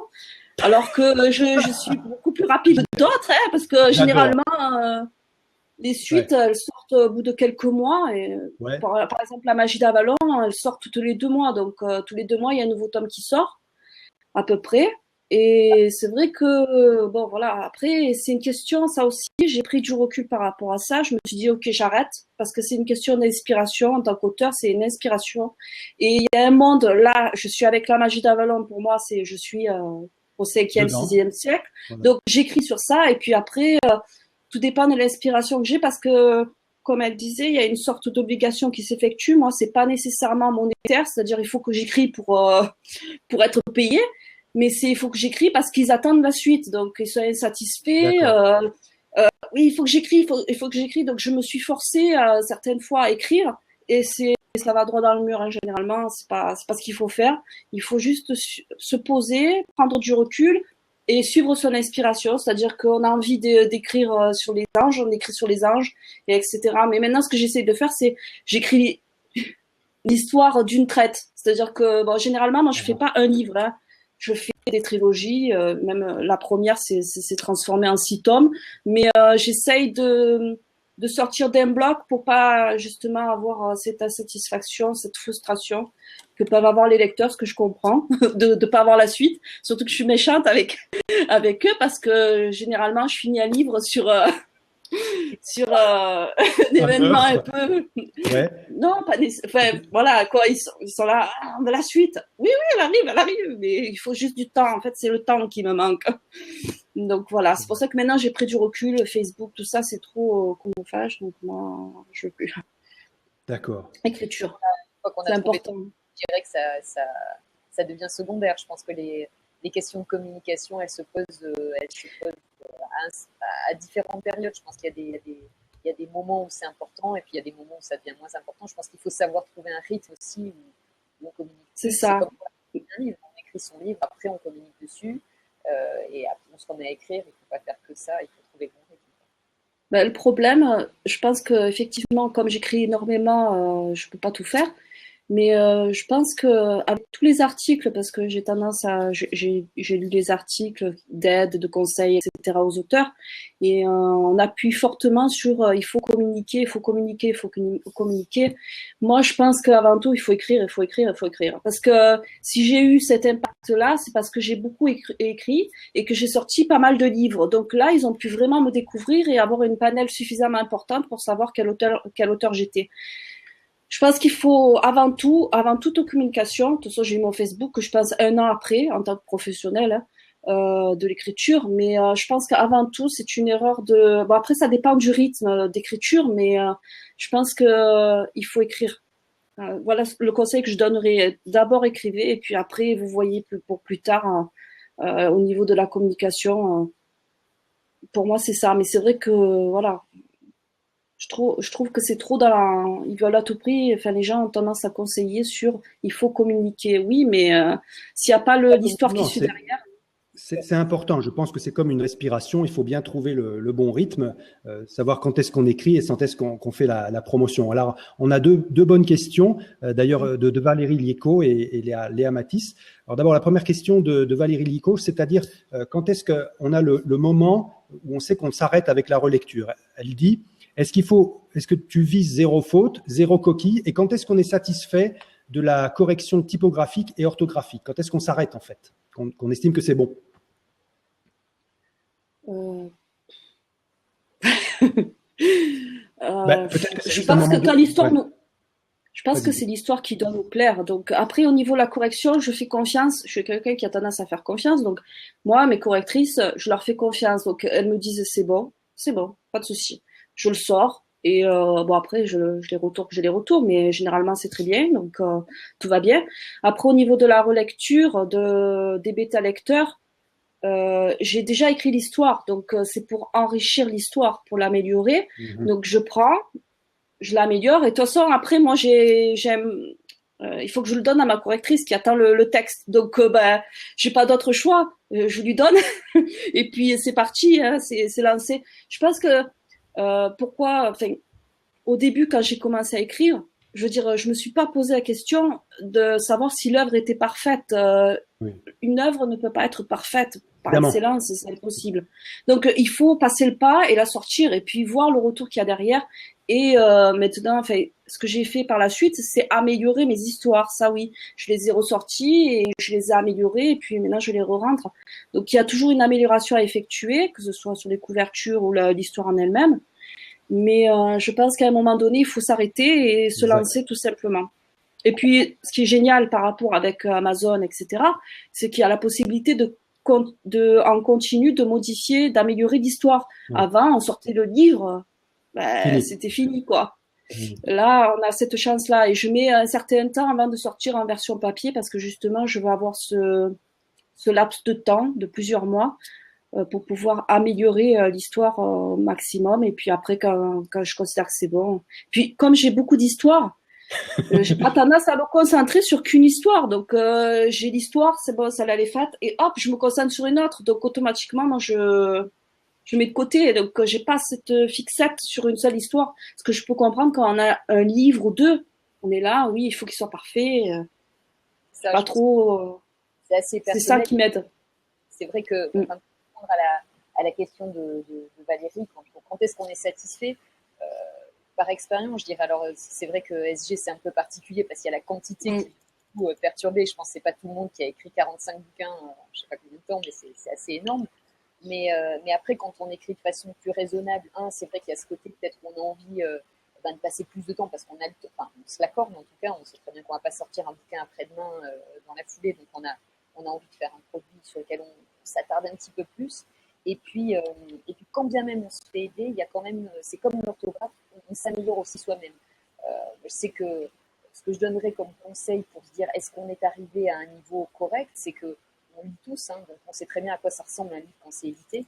Alors que je suis beaucoup plus rapide que d'autres, hein, parce que généralement, les suites, elles sortent au bout de quelques mois. Et par exemple, La Magie d'Avalon, elle sort tous les 2 mois. Donc, tous les 2 mois, il y a un nouveau tome qui sort, à peu près. Et c'est vrai que, bon, voilà, après, c'est une question, ça aussi, j'ai pris du recul par rapport à ça. Je me suis dit, ok, j'arrête, parce que c'est une question d'inspiration. En tant qu'auteur, c'est une inspiration. Et il y a un monde, là, je suis avec La Magie d'Avalon, pour moi, je suis au 5e, 6e siècle. Voilà. Donc, j'écris sur ça, et puis après, tout dépend de l'inspiration que j'ai, parce que, comme elle disait, il y a une sorte d'obligation qui s'effectue. Moi, c'est pas nécessairement monétaire, c'est-à-dire il faut que j'écris pour être payé. Mais il faut que j'écris parce qu'ils attendent la suite, donc ils sont insatisfaits. Oui, il faut que j'écris, il faut que j'écris. Donc je me suis forcée certaines fois à écrire, et ça va droit dans le mur. Hein, généralement, c'est pas ce qu'il faut faire. Il faut juste se poser, prendre du recul et suivre son inspiration. C'est-à-dire qu'on a envie d'écrire sur les anges, on écrit sur les anges, et etc. Mais maintenant, ce que j'essaie de faire, c'est j'écris l'histoire d'une traite. C'est-à-dire que bon, généralement, moi, je fais pas un livre. Hein. Je fais des trilogies, même la première c'est transformé en 6 tomes, mais j'essaye de sortir d'un bloc pour pas justement avoir cette insatisfaction, cette frustration que peuvent avoir les lecteurs, ce que je comprends, de pas avoir la suite. Surtout que je suis méchante avec eux parce que généralement je finis un livre sur un événement un peu. Ouais. Non, pas enfin, voilà, quoi, ils sont là, de la suite. Oui, elle arrive, mais il faut juste du temps. En fait, c'est le temps qui me manque. Donc voilà, c'est pour ça que maintenant j'ai pris du recul. Facebook, tout ça, c'est trop chronophage. Donc moi, je veux plus. D'accord. Écriture. C'est important. Je dirais que ça devient secondaire. Je pense que les questions de communication, elles se posent à différentes périodes. Je pense qu'il y a des moments où c'est important et puis il y a des moments où ça devient moins important. Je pense qu'il faut savoir trouver un rythme aussi où on communique. C'est ça. Comme un livre, on écrit son livre, après on communique dessus et après on se remet à écrire. Il ne faut pas faire que ça, il faut trouver le bon rythme. Ben, le problème, je pense qu'effectivement, comme j'écris énormément, je ne peux pas tout faire. Mais je pense que avec tous les articles, parce que j'ai lu les articles d'aide, de conseils, etc. aux auteurs, et on appuie fortement sur il faut communiquer. Moi, je pense qu'avant tout, il faut écrire. Parce que si j'ai eu cet impact-là, c'est parce que j'ai beaucoup écrit et que j'ai sorti pas mal de livres. Donc là, ils ont pu vraiment me découvrir et avoir une panel suffisamment importante pour savoir quel auteur j'étais. Je pense qu'il faut avant toute communication, de toute façon j'ai eu mon Facebook que je pense 1 an après en tant que professionnel, hein, de l'écriture, mais je pense qu'avant tout, c'est une erreur de... Bon, après, ça dépend du rythme d'écriture, mais je pense que il faut écrire. Voilà le conseil que je donnerais. D'abord, écrivez, et puis après, vous voyez pour plus tard, au niveau de la communication. Pour moi, c'est ça. Mais c'est vrai que, voilà, je trouve que c'est trop dans la... Ils veulent à tout prix, enfin, les gens ont tendance à conseiller sur il faut communiquer. Oui, mais s'il n'y a pas l'histoire qui Non, suit derrière, c'est important. Je pense que c'est comme une respiration. Il faut bien trouver le bon rythme, savoir quand est-ce qu'on écrit et quand est-ce qu'on fait la promotion. Alors, on a deux bonnes questions, d'ailleurs, de Valérie Liéco et Léa Matisse. Alors, d'abord, la première question de Valérie Liéco, c'est-à-dire quand est-ce qu'on a le moment où on sait qu'on s'arrête avec la relecture. Elle dit, est-ce que tu vises zéro faute, zéro coquille, et quand est-ce qu'on est satisfait de la correction typographique et orthographique? Quand est-ce qu'on s'arrête, en fait, qu'on estime que c'est bon? Peut-être que c'est je juste un pense que moment quand l'histoire ouais. nous, je pense que c'est l'histoire qui doit nous plaire. Donc après, au niveau de la correction, je fais confiance. Je suis quelqu'un qui a tendance à faire confiance. Donc moi, mes correctrices, je leur fais confiance. Donc elles me disent c'est bon, pas de souci. Je le sors et bon après, je les retourne, mais généralement c'est très bien. Donc tout va bien. Après, au niveau de la relecture des bêta lecteurs, j'ai déjà écrit l'histoire, donc c'est pour enrichir l'histoire, pour l'améliorer. Donc je l'améliore, et de toute façon après moi j'aime, il faut que je le donne à ma correctrice qui attend le texte. Donc j'ai pas d'autre choix, je lui donne et puis c'est parti, hein, c'est lancé. Je pense que enfin au début quand j'ai commencé à écrire, je veux dire, je me suis pas posé la question de savoir si l'œuvre était parfaite. Oui. Une œuvre ne peut pas être parfaite par Évidemment. excellence, c'est impossible. Donc il faut passer le pas et la sortir et puis voir le retour qu'il y a derrière. Et maintenant, enfin, ce que j'ai fait par la suite, c'est améliorer mes histoires. Ça oui, je les ai ressorties et je les ai améliorées et puis maintenant je les re-rentre. Donc il y a toujours une amélioration à effectuer, que ce soit sur les couvertures ou l'histoire en elle-même. Mais je pense qu'à un moment donné, il faut s'arrêter et se Exact. lancer tout simplement. Et puis, ce qui est génial par rapport avec Amazon, etc., c'est qu'il y a la possibilité en continu de modifier, d'améliorer l'histoire. Ouais. Avant, on sortait le livre, Fini. c'était fini, quoi. Mmh. Là, on a cette chance-là. Et je mets un certain temps avant de sortir en version papier parce que justement, je veux avoir ce laps de temps de plusieurs mois pour pouvoir améliorer l'histoire au maximum. Et puis après, quand je considère que c'est bon. Puis, comme j'ai beaucoup d'histoires, j'ai pas tendance à me concentrer sur qu'une histoire. Donc, j'ai l'histoire, c'est bon, ça l'est faite. Et hop, je me concentre sur une autre. Donc, automatiquement, moi, je mets de côté. Donc, j'ai pas cette fixette sur une seule histoire. Ce que je peux comprendre quand on a un livre ou deux, on est là, oui, il faut qu'il soit parfait. Ça, pas trop. c'est assez C'est personnel. ça qui m'aide. C'est vrai que, pour répondre à la question de Valérie, quand est-ce qu'on est satisfait, par expérience, je dirais, alors c'est vrai que SG c'est un peu particulier parce qu'il y a la quantité qui est beaucoup perturbée. Je pense que c'est pas tout le monde qui a écrit 45 bouquins, je sais pas combien de temps, mais c'est assez énorme. Mais après, quand on écrit de façon plus raisonnable, c'est vrai qu'il y a ce côté peut-être qu'on a envie de passer plus de temps parce qu'on a le temps, enfin on se l'accorde, en tout cas, on sait très bien qu'on va pas sortir un bouquin après-demain dans la foulée, donc on a envie de faire un produit sur lequel on s'attarde un petit peu plus. Et puis quand bien même on se fait aider, il y a quand même, c'est comme l'orthographe, on s'améliore aussi soi-même. Je sais que ce que je donnerais comme conseil pour se dire est-ce qu'on est arrivé à un niveau correct, c'est que on lit tous, donc on sait très bien à quoi ça ressemble un livre quand c'est édité.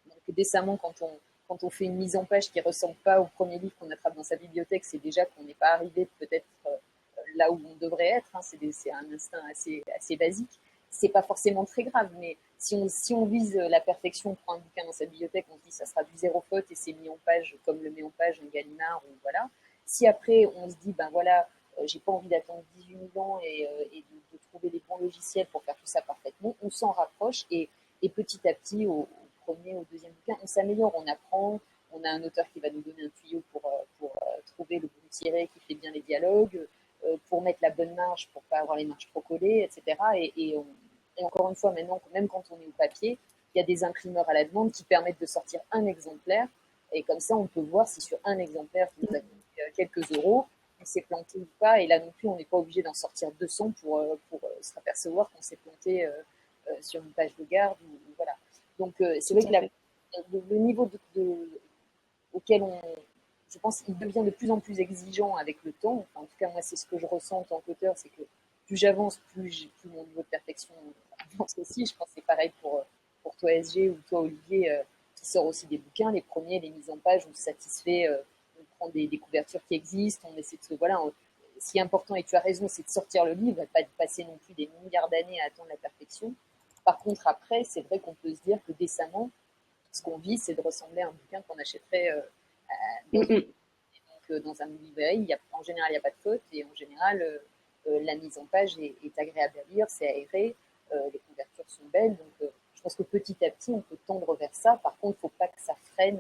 Donc décemment, quand on fait une mise en page qui ne ressemble pas au premier livre qu'on attrape dans sa bibliothèque, c'est déjà qu'on n'est pas arrivé peut-être là où on devrait être. C'est un instinct assez basique. C'est pas forcément très grave, mais si on vise la perfection, on prend un bouquin dans sa bibliothèque, on se dit ça sera du zéro faute et c'est mis en page comme le met en page un Gallimard, ou voilà. Si après on se dit ben voilà, j'ai pas envie d'attendre 18 000 ans et de trouver les bons logiciels pour faire tout ça parfaitement, on s'en rapproche et petit à petit au premier, au deuxième bouquin, on s'améliore, on apprend, on a un auteur qui va nous donner un tuyau pour trouver le bon tiré qui fait bien les dialogues, pour mettre la bonne marge, pour pas avoir les marges trop collées, etc. Et encore une fois, maintenant, même quand on est au papier, il y a des imprimeurs à la demande qui permettent de sortir un exemplaire. Et comme ça, on peut voir si sur un exemplaire qui nous a coûté quelques euros, on s'est planté ou pas. Et là non plus, on n'est pas obligé d'en sortir 200 pour se apercevoir qu'on s'est planté sur une page de garde. Voilà. Donc, c'est vrai que le niveau auquel je pense qu'il devient de plus en plus exigeant avec le temps. Enfin, en tout cas, moi, c'est ce que je ressens en tant qu'auteur, c'est que plus j'avance, plus mon niveau de perfection avance aussi. Je pense que c'est pareil pour toi, SG, ou toi, Olivier, qui sort aussi des bouquins. Les premiers, les mises en page, on se satisfait, on prend des couvertures qui existent, on essaie de se... Voilà, ce qui est important, et tu as raison, c'est de sortir le livre, et pas de passer non plus des milliards d'années à attendre la perfection. Par contre, après, c'est vrai qu'on peut se dire que décemment, ce qu'on vit, c'est de ressembler à un bouquin qu'on achèterait dans un librairie. En général, il n'y a pas de faute, et en général, la mise en page est agréable à lire, c'est aéré, les couvertures sont belles. Donc, je pense que petit à petit, on peut tendre vers ça. Par contre, il ne faut pas que ça freine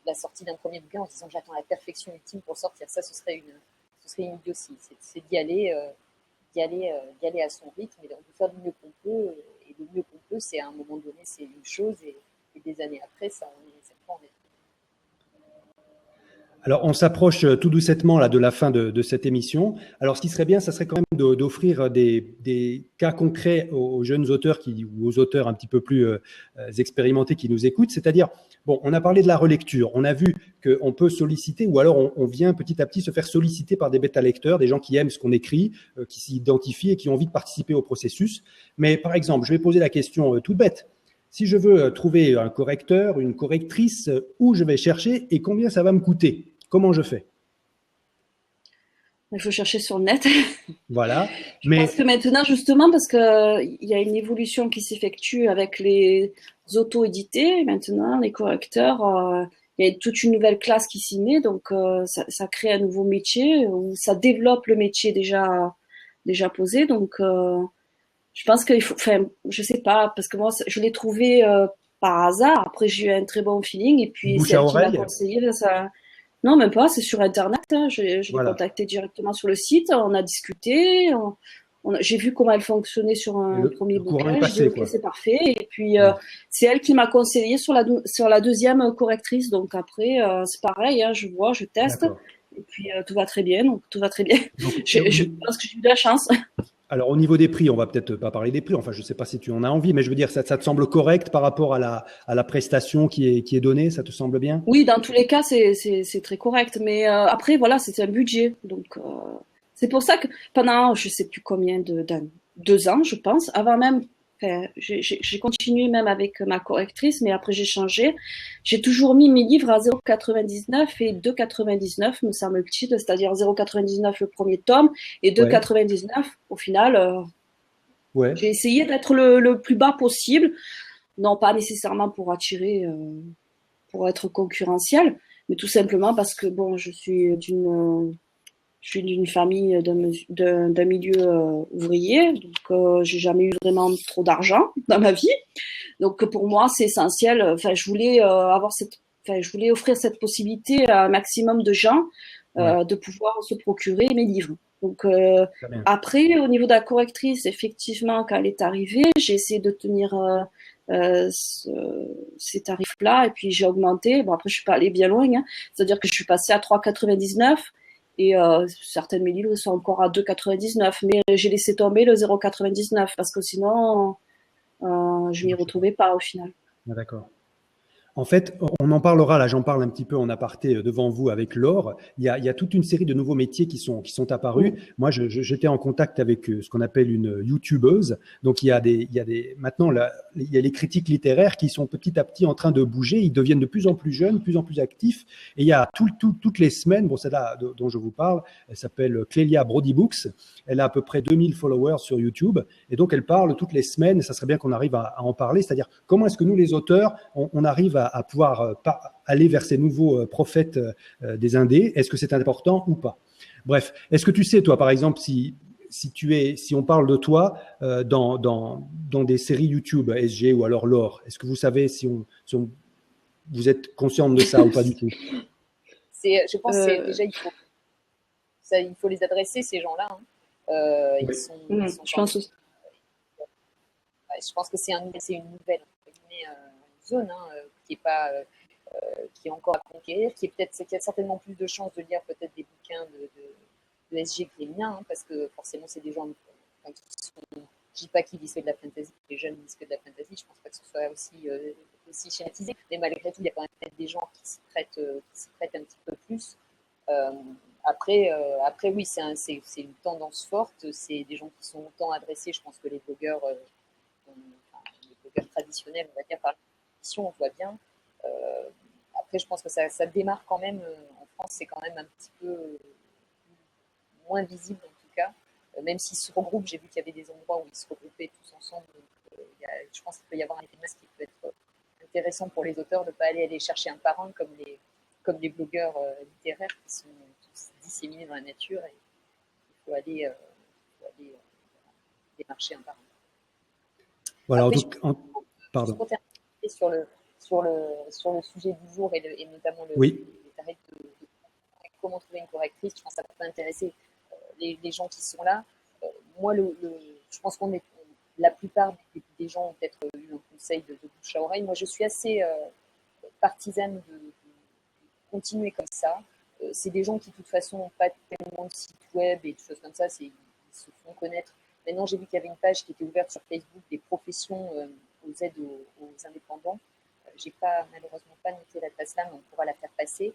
la sortie d'un premier bouquin en se disant j'attends la perfection ultime pour sortir. Ça, ce serait une idiotie. C'est d'y aller à son rythme, et on peut faire du mieux qu'on peut. Et le mieux qu'on peut, c'est à un moment donné, c'est une chose, et des années après, ça, cette fois, on est... Alors, on s'approche tout doucettement là de la fin de cette émission. Alors, ce qui serait bien, ça serait quand même d'offrir des cas concrets aux jeunes auteurs ou aux auteurs un petit peu plus expérimentés qui nous écoutent. C'est-à-dire, bon, on a parlé de la relecture. On a vu qu'on peut solliciter, ou alors on vient petit à petit se faire solliciter par des bêta-lecteurs, des gens qui aiment ce qu'on écrit, qui s'identifient et qui ont envie de participer au processus. Mais par exemple, je vais poser la question toute bête. Si je veux trouver un correcteur, une correctrice, où je vais chercher et combien ça va me coûter? Comment je fais? Il faut chercher sur le net. Voilà. Je pense que maintenant, justement, parce qu'il y a une évolution qui s'effectue avec les auto-édités, maintenant, les correcteurs, il y a toute une nouvelle classe qui s'y met, donc ça crée un nouveau métier, ou ça développe le métier déjà posé. Donc, je pense qu'il faut, enfin, je sais pas, parce que moi, je l'ai trouvé par hasard. Après, j'ai eu un très bon feeling, et puis Bouche c'est à elle qui m'a oreille. conseillé ça. Non, même pas, c'est sur Internet. Hein. Je l'ai Voilà. contacté directement sur le site, on a discuté, j'ai vu comment elle fonctionnait sur un premier courant est bouquin. J'ai dit, passé, ok, quoi. c'est parfait. Et puis, Ouais. c'est elle qui m'a conseillé sur la deuxième correctrice. Donc après, c'est pareil, hein, je vois, je teste. D'accord. Et puis, tout va très bien. Donc, tout va très bien. Donc, Je pense que j'ai eu de la chance. alors, au niveau des prix, on va peut-être pas parler des prix. Enfin, je ne sais pas si tu en as envie, mais je veux dire, ça te semble correct par rapport à la prestation qui est donnée? Ça te semble bien? Oui, dans tous les cas, c'est très correct. Mais après, voilà, c'était un budget. Donc, c'est pour ça que pendant, je sais plus combien 2 ans, je pense, avant même, enfin, j'ai continué même avec ma correctrice, mais après j'ai changé. J'ai toujours mis mes livres à 0,99 et 2,99, me semble-t-il, c'est-à-dire 0,99 le premier tome et Ouais. 2,99 au final. Ouais. J'ai essayé d'être le plus bas possible, non pas nécessairement pour attirer, pour être concurrentiel, mais tout simplement parce que bon, je suis d'une famille d'un milieu ouvrier, donc j'ai jamais eu vraiment trop d'argent dans ma vie. Donc pour moi, c'est essentiel. Enfin, je voulais je voulais offrir cette possibilité à un maximum de gens de pouvoir se procurer mes livres. Donc après, au niveau de la correctrice, effectivement, quand elle est arrivée, j'ai essayé de tenir ces tarifs-là, et puis j'ai augmenté. Bon, après, je suis pas allée bien loin, hein. C'est-à-dire que je suis passée à 3,99. Et certains de mes livres sont encore à 2,99, mais j'ai laissé tomber le 0,99 parce que sinon, je m'y retrouvais pas au final. Ah, d'accord. En fait, on en parlera, là j'en parle un petit peu en aparté devant vous avec Laure. Il y a toute une série de nouveaux métiers qui sont apparus. Moi, j'étais en contact avec ce qu'on appelle une YouTubeuse. Donc, maintenant, il y a les critiques littéraires qui sont petit à petit en train de bouger. Ils deviennent de plus en plus jeunes, de plus en plus actifs. Et il y a toutes les semaines, bon, celle-là dont je vous parle, elle s'appelle Clélia Brody Books. Elle a à peu près 2000 followers sur YouTube. Et donc, elle parle toutes les semaines. Et ça serait bien qu'on arrive à en parler. C'est-à-dire, comment est-ce que nous, les auteurs, on arrive à pouvoir aller vers ces nouveaux prophètes des indés? Est-ce que c'est important ou pas? Bref, est-ce que tu sais, toi, par exemple, si on parle de toi dans des séries YouTube, SG ou alors Laure, est-ce que vous savez si vous êtes consciente de ça ou pas du tout? Je pense que déjà, il faut les adresser, ces gens-là. Hein. Oui. Je pense aussi. Je pense que c'est une nouvelle zone, hein, qui est encore à conquérir, qui a certainement plus de chances de lire peut-être des bouquins de SG que les miens, hein, parce que forcément c'est des gens Je dis pas qu'ils lisent que de la fantasy, que les jeunes lisent que de la fantasy, je pense pas que ce soit aussi schématisé, mais malgré tout, il y a quand même des gens qui s'y prêtent un petit peu plus. Après, oui, c'est une tendance forte. C'est des gens qui sont autant adressés, je pense, que les blogueurs traditionnels, on va dire, par l'édition, on voit bien. Après, je pense que ça démarre quand même. En France, c'est quand même un petit peu moins visible, en tout cas. Même s'ils se regroupent, j'ai vu qu'il y avait des endroits où ils se regroupaient tous ensemble. Donc, je pense qu'il peut y avoir un effet de masse qui peut être intéressant pour les auteurs de ne pas aller chercher un par un comme les blogueurs littéraires qui sont tous disséminés dans la nature et il faut aller démarcher un par un. Voilà, Après, pardon. Pour terminer sur le sujet du jour et notamment oui. les tarifs de comment trouver une correctrice, je pense que ça peut intéresser les gens qui sont là. Moi, je pense qu'on est la plupart des gens ont peut-être eu un conseil de bouche à oreille. Moi, je suis assez partisane de continuer comme ça. C'est des gens qui, de toute façon, n'ont pas tellement de site web et des choses comme ça. Ils se font connaître. Maintenant, j'ai vu qu'il y avait une page qui était ouverte sur Facebook des professions aux aides aux indépendants. J'ai malheureusement pas noté l'adresse là, mais on pourra la faire passer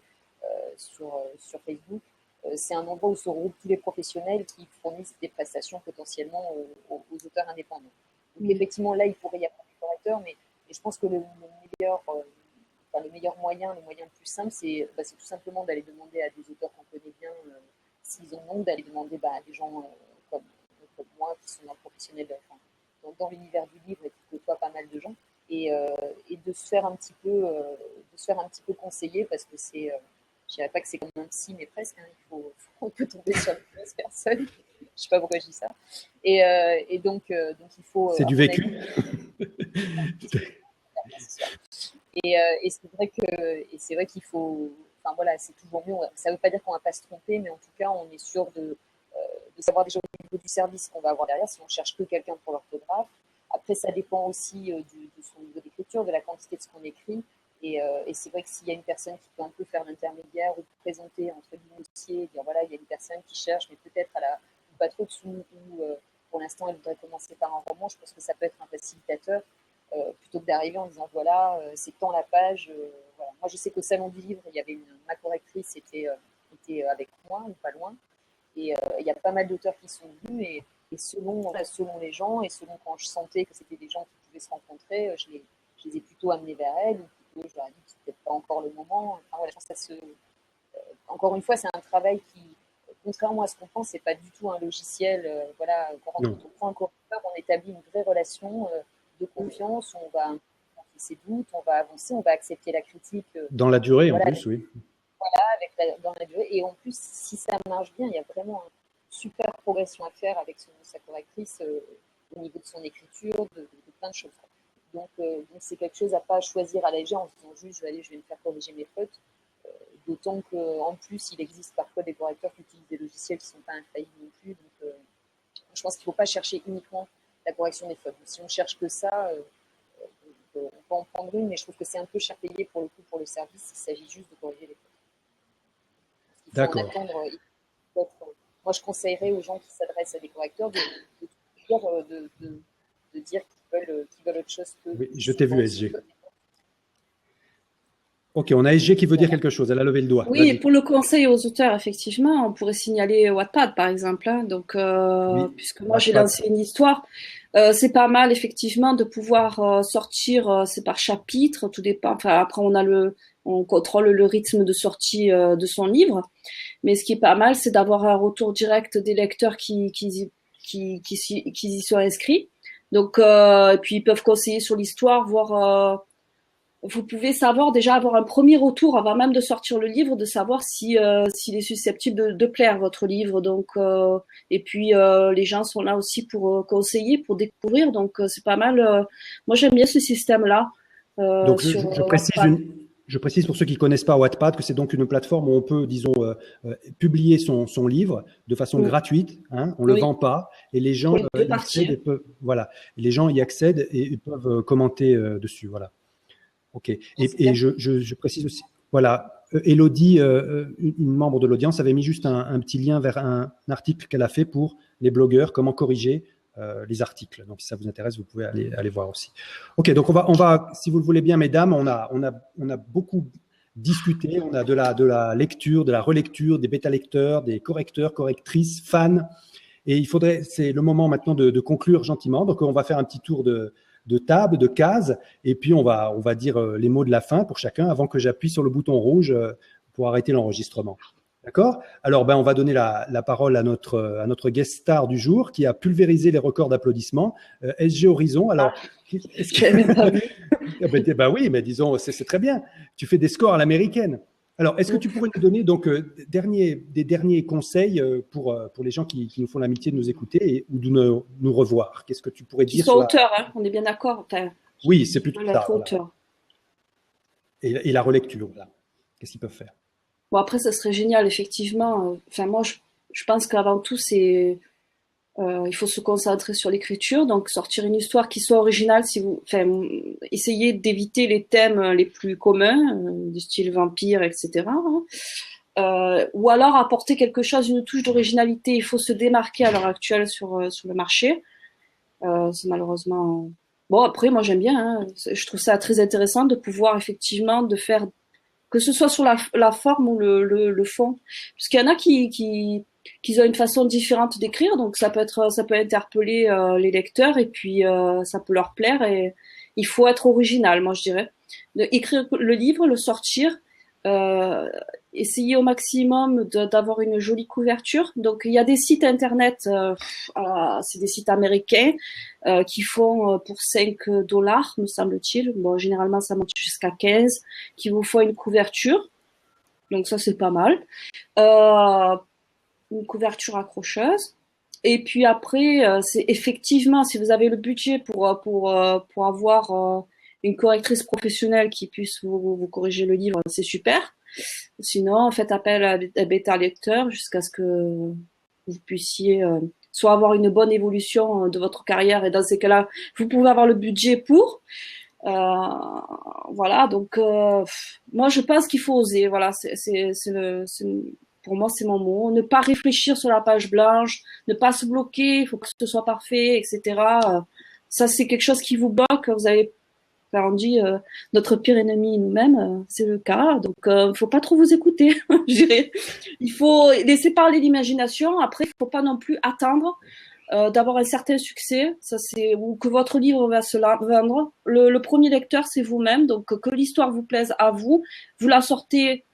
sur Facebook. C'est un endroit où se regroupent tous les professionnels qui fournissent des prestations potentiellement aux auteurs indépendants. Donc effectivement, là, il pourrait y avoir des correcteurs, mais je pense que le meilleur moyen, le moyen le plus simple, c'est tout simplement d'aller demander à des auteurs qu'on connaît bien, s'ils en ont, d'aller demander à des gens comme moi, qui sont dans le professionnel, dans l'univers du livre et qui côtoient pas mal de gens, et de se faire un petit peu conseiller, parce que c'est... je dirais pas que c'est comme un psy, mais presque. On peut tomber sur les mauvaises personnes. Je sais pas pourquoi je dis ça. Et donc il faut. C'est du vécu. Et c'est vrai qu'il faut. Enfin voilà, c'est toujours mieux. Ça veut pas dire qu'on va pas se tromper, mais en tout cas, on est sûr de savoir déjà au niveau du service qu'on va avoir derrière. Si on cherche que quelqu'un pour l'orthographe. Après, ça dépend aussi de son niveau d'écriture, de la quantité de ce qu'on écrit. Et c'est vrai que s'il y a une personne qui peut un peu faire l'intermédiaire ou présenter entre guillemets le dossier, dire voilà, il y a une personne qui cherche, mais peut-être pas trop de sous, ou pour l'instant elle voudrait commencer par un roman, je pense que ça peut être un facilitateur plutôt que d'arriver en disant voilà, c'est tant la page. Voilà. Moi, je sais qu'au Salon du Livre, il y avait ma correctrice était avec moi, ou pas loin, et il y a pas mal d'auteurs qui sont venus, et selon les gens, et selon quand je sentais que c'était des gens qui pouvaient se rencontrer, je les ai plutôt amenés vers elle, ou je leur ai dit que c'était peut-être pas encore le moment. Enfin, voilà, encore une fois, c'est un travail qui, contrairement à ce qu'on pense, c'est pas du tout un logiciel. Voilà, quand on prend un correcteur, on établit une vraie relation de confiance, on va montrer ses doutes, on va avancer, on va accepter la critique. Dans la durée, voilà, en plus, oui. Voilà, dans la durée. Et en plus, si ça marche bien, il y a vraiment une super progression à faire avec sa correctrice au niveau de son écriture, de plein de choses. Donc c'est quelque chose à pas choisir à la légère en se disant juste je vais me faire corriger mes fautes. D'autant qu'en plus, il existe parfois des correcteurs qui utilisent des logiciels qui ne sont pas infaillibles non plus. Donc je pense qu'il ne faut pas chercher uniquement la correction des fautes. Donc, si on cherche que ça, on peut en prendre une, mais je trouve que c'est un peu cher payé pour le service. Il s'agit juste de corriger les fautes. D'accord. Moi, je conseillerais aux gens qui s'adressent à des correcteurs de dire qu'ils veulent autre chose que... Oui, je t'ai vu, SG. Ok, on a SG qui veut dire quelque chose. Elle a levé le doigt. Oui, et pour le conseil aux auteurs, effectivement, on pourrait signaler Wattpad, par exemple. Hein. Donc, oui, puisque moi, j'ai lancé une histoire, c'est pas mal, effectivement, de pouvoir sortir, c'est par chapitre, tout dépend. Enfin, après, on contrôle le rythme de sortie de son livre. Mais ce qui est pas mal, c'est d'avoir un retour direct des lecteurs qui y sont inscrits. Donc, et puis ils peuvent conseiller sur l'histoire, voir. Vous pouvez avoir un premier retour avant même de sortir le livre, de savoir s'il est susceptible de plaire votre livre. Donc, et puis les gens sont là aussi pour conseiller, pour découvrir. Donc, c'est pas mal. Moi, j'aime bien ce système-là. Donc, je précise pour ceux qui ne connaissent pas Wattpad que c'est donc une plateforme où on peut, disons, publier son livre de façon gratuite. Hein, on ne le vend pas et les gens y accèdent les gens y accèdent et peuvent commenter dessus. Voilà. Ok. Et je précise aussi, voilà, Elodie, une membre de l'audience, avait mis juste un petit lien vers un article qu'elle a fait pour les blogueurs, comment corriger les articles. Donc, si ça vous intéresse, vous pouvez aller voir aussi. OK, donc on va, si vous le voulez bien, mesdames, on a beaucoup discuté. On a de la lecture, de la relecture, des bêta-lecteurs, des correcteurs, correctrices, fans. Et c'est le moment maintenant de conclure gentiment. Donc, on va faire un petit tour de table, de cases, et puis on va dire les mots de la fin pour chacun avant que j'appuie sur le bouton rouge pour arrêter l'enregistrement. D'accord? Alors, on va donner la parole à notre guest star du jour qui a pulvérisé les records d'applaudissements, SG Horizon. Alors, oui, mais disons, c'est très bien. Tu fais des scores à l'américaine. Alors, est-ce que tu pourrais nous donner donc des derniers conseils pour les gens qui nous font l'amitié de nous écouter ou de nous revoir? Qu'est-ce que tu pourrais dire sur auteur, hein, on est bien d'accord. Enfin, oui, c'est plutôt ça. Voilà. Et la relecture, voilà. Qu'est-ce qu'ils peuvent faire? Bon, après, ça serait génial, effectivement. Enfin, moi, je pense qu'avant tout, il faut se concentrer sur l'écriture, donc sortir une histoire qui soit originale. Essayez d'éviter les thèmes les plus communs, du style vampire, etc. Ou alors apporter quelque chose, une touche d'originalité. Il faut se démarquer à l'heure actuelle sur le marché. C'est malheureusement. Bon, après, moi, j'aime bien. Hein. Je trouve ça très intéressant de pouvoir effectivement de faire que ce soit sur la forme ou le fond, parce qu'il y en a qui ont une façon différente d'écrire, donc ça peut interpeller les lecteurs et puis ça peut leur plaire et il faut être original, moi je dirais. Écrire le livre, le sortir, essayer au maximum d'avoir une jolie couverture. Donc il y a des sites internet, c'est des sites américains qui font pour $5, me semble-t-il. Bon, généralement ça monte jusqu'à 15, qui vous font une couverture. Donc ça c'est pas mal. Une couverture accrocheuse. Et puis après, c'est effectivement, si vous avez le budget pour avoir une correctrice professionnelle qui puisse vous corriger le livre, c'est super. Sinon, faites appel à un bêta-lecteur jusqu'à ce que vous puissiez soit avoir une bonne évolution de votre carrière, et dans ces cas-là, vous pouvez avoir le budget pour. Voilà, donc moi je pense qu'il faut oser. Voilà, pour moi c'est mon mot. Ne pas réfléchir sur la page blanche, ne pas se bloquer, il faut que ce soit parfait, etc. Ça c'est quelque chose qui vous bloque. Vous avez, on dit notre pire ennemi nous-mêmes, c'est le cas. Donc faut pas trop vous écouter, je dirais. Il faut laisser parler l'imagination. Après, il faut pas non plus attendre d'avoir un certain succès, ou que votre livre va se vendre. Le premier lecteur, c'est vous-même, donc que l'histoire vous plaise à vous, vous la sortez,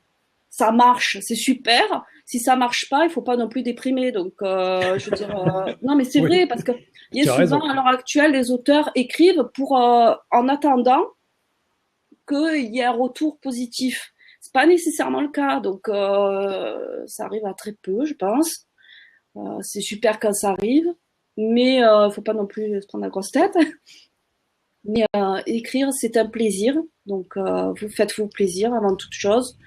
ça marche, c'est super. Si ça marche pas, il faut pas non plus déprimer. Donc, je veux dire, non, mais c'est vrai parce que il y a souvent à l'heure actuelle, les auteurs écrivent pour en attendant qu'il y ait un retour positif. C'est pas nécessairement le cas, donc ça arrive à très peu, je pense. C'est super quand ça arrive, mais faut pas non plus se prendre la grosse tête. Mais écrire, c'est un plaisir, donc vous faites-vous plaisir avant toute chose.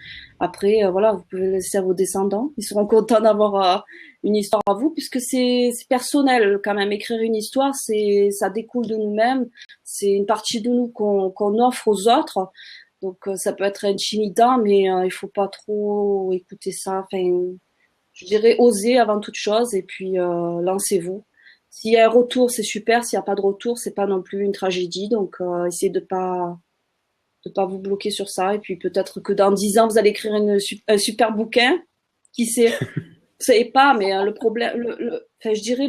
Après, voilà, vous pouvez laisser à vos descendants, ils seront contents d'avoir une histoire à vous, puisque c'est personnel quand même. Écrire une histoire, ça découle de nous-mêmes, c'est une partie de nous qu'on offre aux autres. Donc ça peut être intimidant, mais il faut pas trop écouter ça. Enfin, je dirais oser avant toute chose et puis lancez-vous. S'il y a un retour, c'est super. S'il n'y a pas de retour, c'est pas non plus une tragédie. Donc essayez de pas vous bloquer sur ça. Et puis peut-être que dans 10 ans, vous allez écrire un super bouquin. Qui sait? Vous savez pas, mais le problème, enfin, je dirais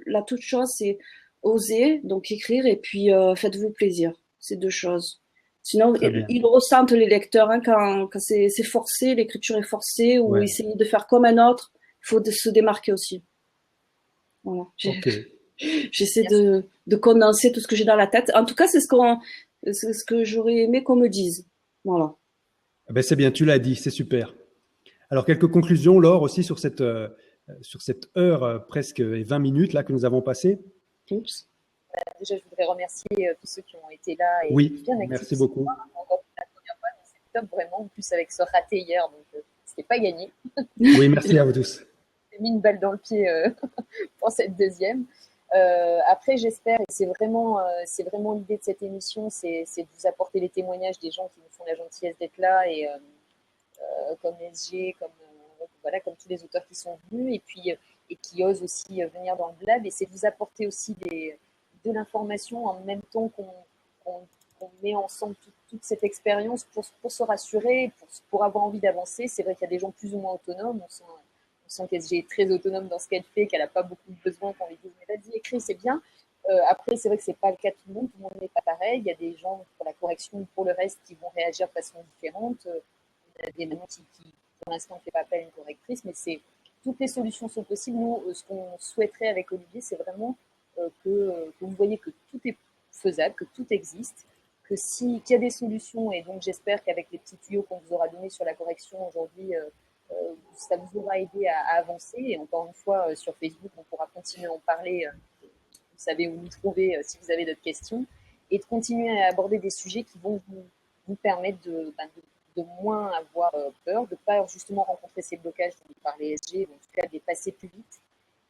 la toute chose, c'est oser, donc écrire et puis faites-vous plaisir. C'est deux choses. Sinon, ils ressentent les lecteurs hein, quand c'est forcé, l'écriture est forcée, ou essayer de faire comme un autre. Il faut se démarquer aussi. Voilà. J'essaie de condenser tout ce que j'ai dans la tête. En tout cas, c'est ce que j'aurais aimé qu'on me dise. Voilà. Ben c'est bien, tu l'as dit, c'est super. Alors, quelques conclusions, Laure, aussi sur cette heure presque et 20 minutes là, que nous avons passée. Oups. Déjà, je voudrais remercier tous ceux qui ont été là. Et bien merci beaucoup. Encore la première fois, mais c'est top vraiment, en plus avec ce raté hier, donc c'était pas gagné. Oui, merci à vous tous. J'ai mis une balle dans le pied pour cette deuxième. Après, j'espère, et c'est vraiment l'idée de cette émission, c'est de vous apporter les témoignages des gens qui nous font la gentillesse d'être là, et comme SG, comme tous les auteurs qui sont venus, et puis et qui osent aussi venir dans le Blab. Et c'est de vous apporter aussi de l'information en même temps qu'on met ensemble toute cette expérience pour se rassurer, pour avoir envie d'avancer. C'est vrai qu'il y a des gens plus ou moins autonomes. On sent qu'SG est très autonome dans ce qu'elle fait, qu'elle n'a pas beaucoup de besoin qu'on lui dise « mais vas-y, écris, c'est bien ». Après, c'est vrai que ce n'est pas le cas de tout le monde n'est pas pareil. Il y a des gens pour la correction ou pour le reste qui vont réagir de façon différente. Il y a des mamans qui pour l'instant, ne fait pas appel à une correctrice, mais toutes les solutions sont possibles. Nous, ce qu'on souhaiterait avec Olivier, c'est vraiment que vous voyez que tout est faisable, que tout existe, qu'il y a des solutions, et donc j'espère qu'avec les petits tuyaux qu'on vous aura donnés sur la correction aujourd'hui, ça vous aura aidé à avancer. Et encore une fois, sur Facebook, on pourra continuer à en parler. Vous savez où nous trouver si vous avez d'autres questions, et de continuer à aborder des sujets qui vont vous permettre de moins avoir peur, de ne pas justement rencontrer ces blocages dont vous parlez SG, en tout cas de les passer plus vite,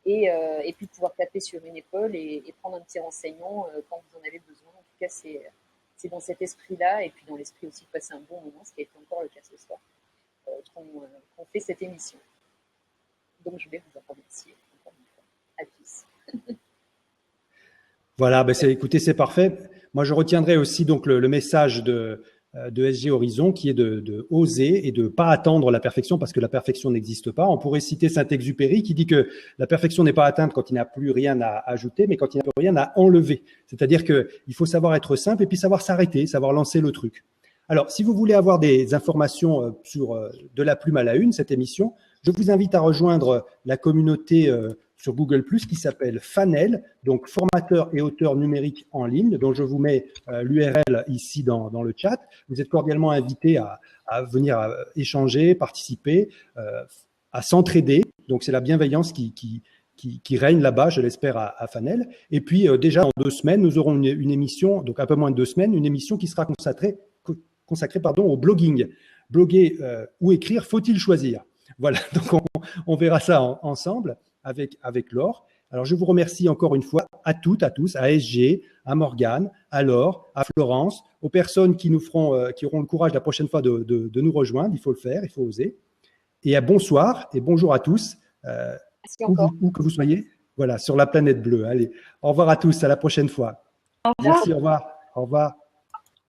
et puis de pouvoir taper sur une épaule et prendre un petit renseignement quand vous en avez besoin. En tout cas, c'est dans cet esprit-là, et puis dans l'esprit aussi de passer un bon moment, ce qui a été encore le cas ce soir, qu'on fait cette émission. Donc je vais vous en remercier encore une fois à tous. Voilà, écoutez, c'est parfait. Moi, je retiendrai aussi donc le message de SG Horizon, qui est de oser et de pas attendre la perfection, parce que la perfection n'existe pas. On pourrait citer Saint-Exupéry qui dit que la perfection n'est pas atteinte quand il n'y a plus rien à ajouter, mais quand il n'y a plus rien à enlever. C'est-à-dire qu'il faut savoir être simple et puis savoir s'arrêter, savoir lancer le truc. Alors, si vous voulez avoir des informations sur De la plume à la une, cette émission, je vous invite à rejoindre la communauté sur Google+, qui s'appelle Fanel, donc formateur et auteur numérique en ligne, dont je vous mets l'URL ici dans le chat. Vous êtes cordialement invités à venir échanger, participer, à s'entraider. Donc, c'est la bienveillance qui règne là-bas, je l'espère, à Fanel. Et puis, déjà, dans 2 semaines, nous aurons une émission, donc un peu moins de 2 semaines, une émission qui sera consacrée au blogging. Bloguer ou écrire, faut-il choisir? Voilà, donc on verra ça ensemble avec Laure. Alors, je vous remercie encore une fois à toutes, à tous, à SG, à Morgane, à Laure, à Florence, aux personnes qui auront le courage la prochaine fois de nous rejoindre. Il faut le faire, il faut oser. Et bonsoir et bonjour à tous, où que vous soyez, voilà, sur la planète bleue. Allez, au revoir à tous, à la prochaine fois. Au revoir. Merci, au revoir. Au revoir.